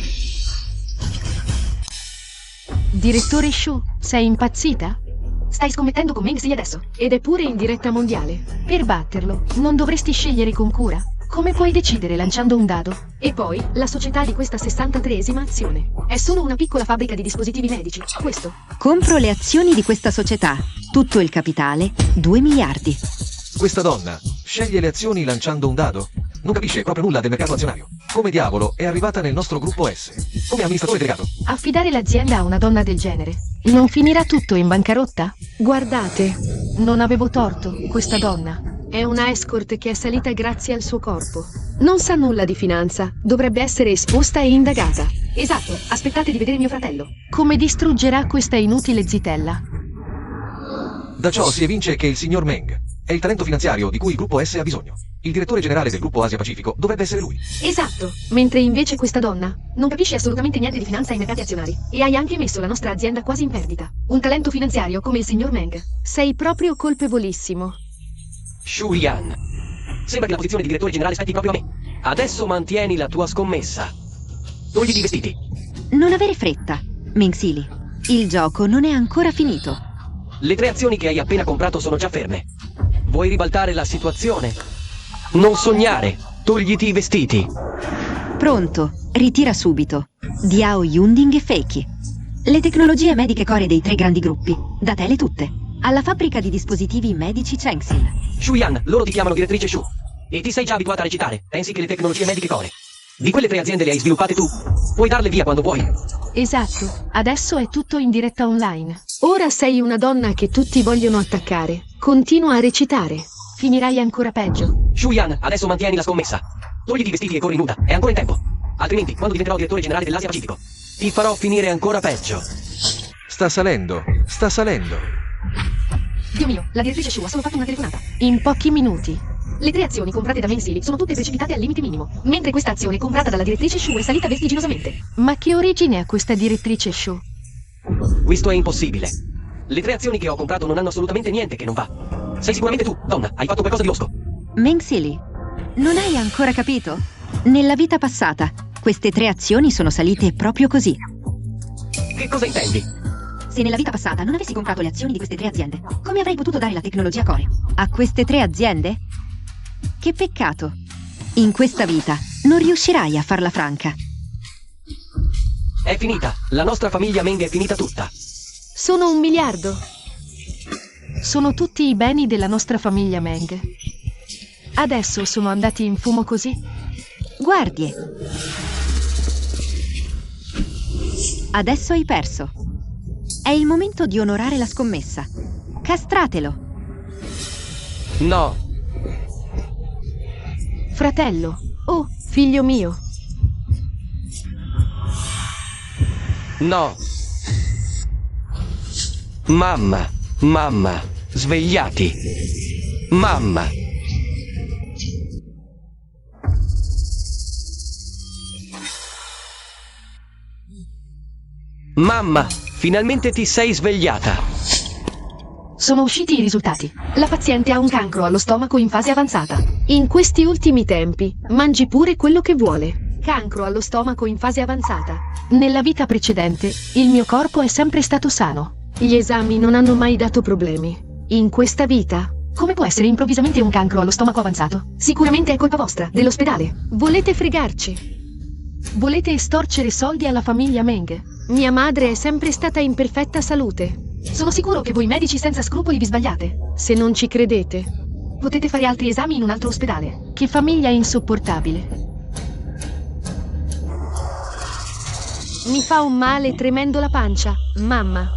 Direttore Shu, sei impazzita? Stai scommettendo con Meng Sili adesso, ed è pure in diretta mondiale. Per batterlo, non dovresti scegliere con cura. Come puoi decidere lanciando un dado? E poi, la società di questa 63esima azione è solo una piccola fabbrica di dispositivi medici, questo. Compro le azioni di questa società, tutto il capitale, 2 miliardi. Questa donna sceglie le azioni lanciando un dado? Non capisce proprio nulla del mercato azionario. Come diavolo è arrivata nel nostro gruppo S? Come amministratore delegato? Affidare l'azienda a una donna del genere non finirà tutto in bancarotta? Guardate, non avevo torto, questa donna è una escort che è salita grazie al suo corpo. Non sa nulla di finanza, dovrebbe essere esposta e indagata. Esatto, aspettate di vedere mio fratello. Come distruggerà questa inutile zitella? Da ciò si evince che il signor Meng è il talento finanziario di cui il gruppo S ha bisogno. Il direttore generale del gruppo Asia Pacifico dovrebbe essere lui. Esatto, mentre invece questa donna non capisce assolutamente niente di finanza e mercati azionari. E hai anche messo la nostra azienda quasi in perdita. Un talento finanziario come il signor Meng. Sei proprio colpevolissimo. Shuyan, sembra che la posizione di direttore generale spetti proprio a me. Adesso mantieni la tua scommessa. Togliti i vestiti. Non avere fretta, Meng Sili. Il gioco non è ancora finito. Le 3 azioni che hai appena comprato sono già ferme. Vuoi ribaltare la situazione? Non sognare. Togliti i vestiti. Pronto, ritira subito. Diao Yunding e Feiki. Le tecnologie mediche core dei 3 grandi gruppi. Datele tutte. Alla fabbrica di dispositivi medici Chengxin. Shuyan, loro ti chiamano direttrice Shu. E ti sei già abituata a recitare. Pensi che le tecnologie mediche core di quelle 3 aziende le hai sviluppate tu? Puoi darle via quando vuoi. Esatto, adesso è tutto in diretta online. Ora sei una donna che tutti vogliono attaccare. Continua a recitare. Finirai ancora peggio. Shuyan, adesso mantieni la scommessa. Togliti i vestiti e corri nuda. È ancora in tempo. Altrimenti, quando diventerò direttore generale dell'Asia Pacifico, ti farò finire ancora peggio. Sta salendo, sta salendo. Dio mio, la direttrice Shu ha solo fatto una telefonata. In pochi minuti. Le 3 azioni comprate da Meng Sili sono tutte precipitate al limite minimo, mentre questa azione comprata dalla direttrice Shu è salita vertiginosamente. Ma che origine ha questa direttrice Shu? Questo è impossibile. Le 3 azioni che ho comprato non hanno assolutamente niente che non va. Sei sicuramente tu, donna, hai fatto qualcosa di losco. Meng Sili, non hai ancora capito? Nella vita passata, queste 3 azioni sono salite proprio così. Che cosa intendi? Se nella vita passata non avessi comprato le azioni di queste 3 aziende, come avrei potuto dare la tecnologia core a queste 3 aziende? Che peccato. In questa vita non riuscirai a farla franca. È finita. La nostra famiglia Meng è finita tutta. Sono 1 miliardo. Sono tutti i beni della nostra famiglia Meng. Adesso sono andati in fumo così? Guardie. Adesso hai perso. È il momento di onorare la scommessa. Castratelo. No. Fratello. Oh, figlio mio. No. Mamma, mamma, svegliati. Mamma. Mamma, finalmente ti sei svegliata. Sono usciti i risultati. La paziente ha un cancro allo stomaco in fase avanzata. In questi ultimi tempi, mangi pure quello che vuole. Cancro allo stomaco in fase avanzata. Nella vita precedente, il mio corpo è sempre stato sano. Gli esami non hanno mai dato problemi. In questa vita, come può essere improvvisamente un cancro allo stomaco avanzato? Sicuramente è colpa vostra, dell'ospedale. Volete fregarci? Volete estorcere soldi alla famiglia Meng? Mia madre è sempre stata in perfetta salute. Sono sicuro che voi medici senza scrupoli vi sbagliate. Se non ci credete, potete fare altri esami in un altro ospedale. Che famiglia insopportabile. Mi fa un male tremendo la pancia, mamma.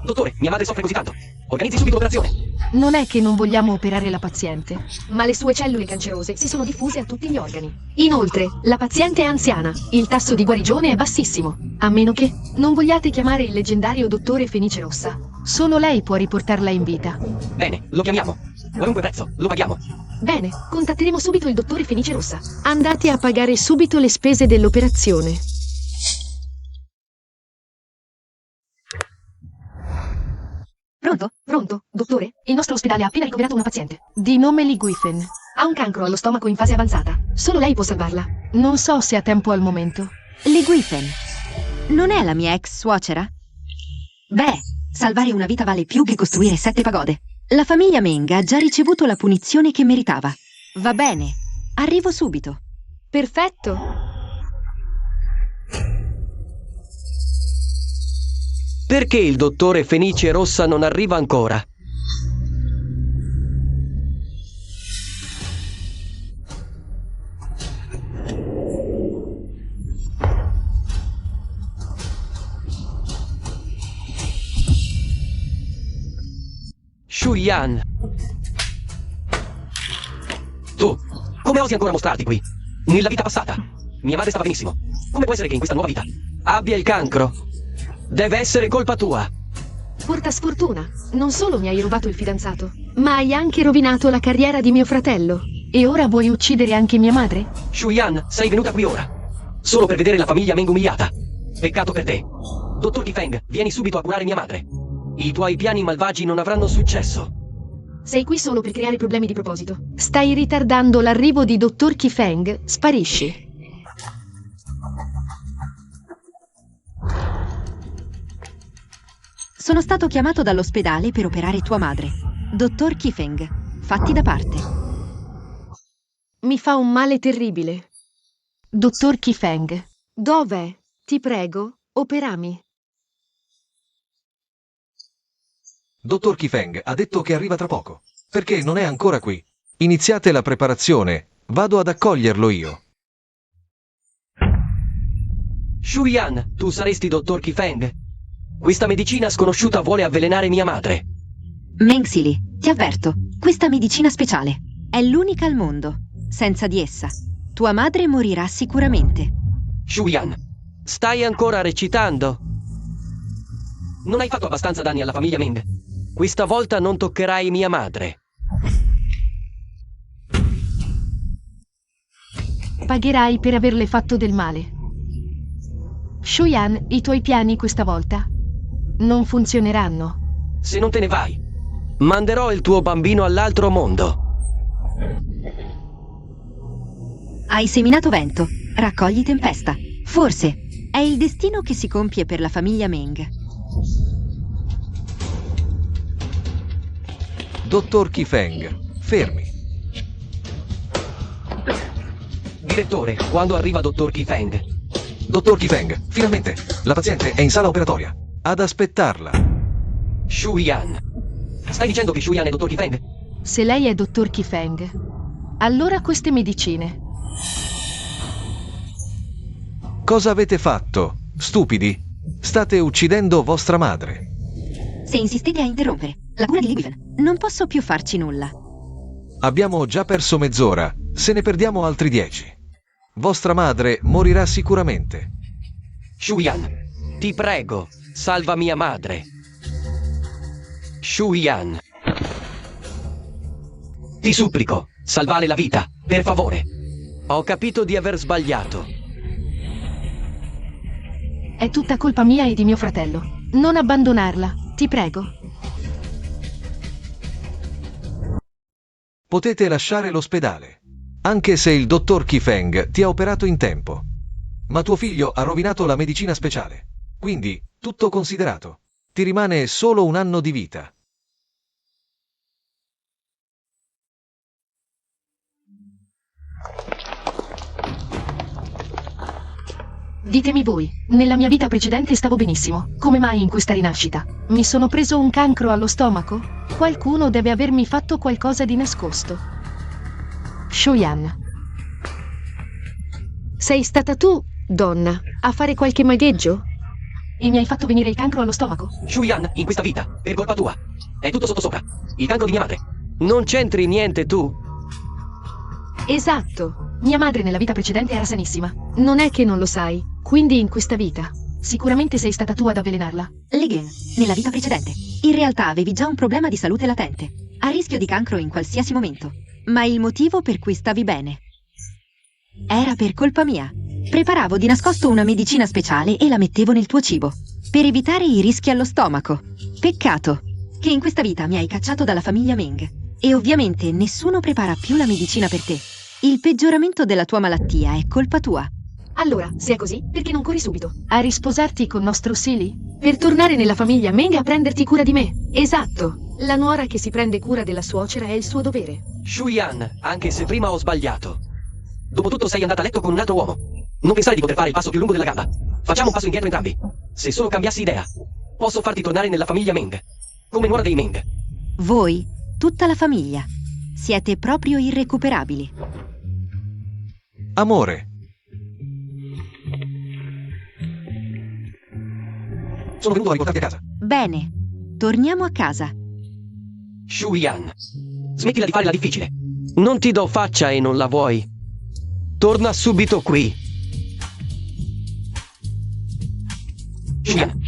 Dottore, mia madre soffre così tanto. Organizzi subito l'operazione. Non è che non vogliamo operare la paziente, ma le sue cellule cancerose si sono diffuse a tutti gli organi. Inoltre, la paziente è anziana, il tasso di guarigione è bassissimo, a meno che non vogliate chiamare il leggendario dottore Fenice Rossa. Solo lei può riportarla in vita. Bene, lo chiamiamo. Qualunque prezzo, lo paghiamo. Bene, contatteremo subito il dottore Fenice Rossa. Andate a pagare subito le spese dell'operazione. Pronto? Pronto, dottore? Il nostro ospedale ha appena ricoverato una paziente. Di nome Li Guifen. Ha un cancro allo stomaco in fase avanzata. Solo lei può salvarla. Non so se ha tempo al momento. Li Guifen. Non è la mia ex suocera? Beh, salvare una vita vale più che costruire 7 pagode. La famiglia Meng ha già ricevuto la punizione che meritava. Va bene, arrivo subito. Perfetto. Perché il dottore Fenice Rossa non arriva ancora? Shuyan. Tu, come osi ancora mostrarti qui? Nella vita passata, mia madre stava benissimo. Come può essere che in questa nuova vita abbia il cancro? Deve essere colpa tua. Porta sfortuna. Non solo mi hai rubato il fidanzato, ma hai anche rovinato la carriera di mio fratello. E ora vuoi uccidere anche mia madre? Shuyan, sei venuta qui ora solo per vedere la famiglia Meng umiliata. Peccato per te. Dottor Kifeng, vieni subito a curare mia madre. I tuoi piani malvagi non avranno successo. Sei qui solo per creare problemi di proposito. Stai ritardando l'arrivo di dottor Kifeng. Sparisci. Sono stato chiamato dall'ospedale per operare tua madre. Dottor Kifeng, fatti da parte. Mi fa un male terribile. Dottor Kifeng, dov'è? Ti prego, operami. Dottor Kifeng ha detto che arriva tra poco. Perché non è ancora qui? Iniziate la preparazione. Vado ad accoglierlo io. Shuyan, tu saresti dottor Kifeng? Questa medicina sconosciuta vuole avvelenare mia madre. Meng Sili, ti avverto, questa medicina speciale è l'unica al mondo. Senza di essa, tua madre morirà sicuramente. Shuyan, stai ancora recitando? Non hai fatto abbastanza danni alla famiglia Meng. Questa volta non toccherai mia madre. Pagherai per averle fatto del male. Shuyan, i tuoi piani questa volta non funzioneranno. Se non te ne vai, manderò il tuo bambino all'altro mondo. Hai seminato vento, raccogli tempesta. Forse è il destino che si compie per la famiglia Meng. Dottor Kifeng, fermi. Direttore, quando arriva dottor Kifeng? Dottor Kifeng, finalmente! La paziente è in sala operatoria. Ad aspettarla. Shuyan. Stai dicendo che Shuyan è dottor Kifeng? Se lei è dottor Kifeng, allora queste medicine. Cosa avete fatto? Stupidi? State uccidendo vostra madre. Se insistete a interrompere la cura di Ligwen, non posso più farci nulla. Abbiamo già perso mezz'ora. Se ne perdiamo altri 10. Vostra madre morirà sicuramente. Shuyan, ti prego, salva mia madre. Shuyan. Ti supplico, salvare la vita, per favore. Ho capito di aver sbagliato. È tutta colpa mia e di mio fratello. Non abbandonarla, ti prego. Potete lasciare l'ospedale. Anche se il dottor Kifeng ti ha operato in tempo. Ma tuo figlio ha rovinato la medicina speciale. Quindi, tutto considerato, ti rimane solo un anno di vita. Ditemi voi, nella mia vita precedente stavo benissimo. Come mai in questa rinascita? Mi sono preso un cancro allo stomaco? Qualcuno deve avermi fatto qualcosa di nascosto. Shuyan. Sei stata tu, donna, a fare qualche magheggio? e mi hai fatto venire il cancro allo stomaco. Shuyan, in questa vita, per colpa tua. È tutto sottosopra. Il cancro di mia madre. Non c'entri niente tu. Esatto. Mia madre nella vita precedente era sanissima. Non è che non lo sai. Quindi in questa vita, sicuramente sei stata tu ad avvelenarla. Ligen, nella vita precedente, in realtà avevi già un problema di salute latente, a rischio di cancro in qualsiasi momento. Ma il motivo per cui stavi bene era per colpa mia. Preparavo di nascosto una medicina speciale e la mettevo nel tuo cibo, per evitare i rischi allo stomaco. Peccato che in questa vita mi hai cacciato dalla famiglia Meng. E ovviamente nessuno prepara più la medicina per te. Il peggioramento della tua malattia è colpa tua. Allora, se è così, perché non corri subito a risposarti con nostro Sili? Per tornare nella famiglia Meng a prenderti cura di me. Esatto. La nuora che si prende cura della suocera è il suo dovere. Shuyan, anche se prima ho sbagliato. Dopotutto sei andata a letto con un altro uomo. Non pensare di poter fare il passo più lungo della gamba. Facciamo un passo indietro entrambi. Se solo cambiassi idea, posso farti tornare nella famiglia Meng. Come nuora dei Meng. Voi, tutta la famiglia, siete proprio irrecuperabili. Amore, sono venuto a riportarti a casa. Bene, torniamo a casa. Shuyan, smettila di fare la difficile. Non ti do faccia e non la vuoi. Torna subito qui. Shuyan,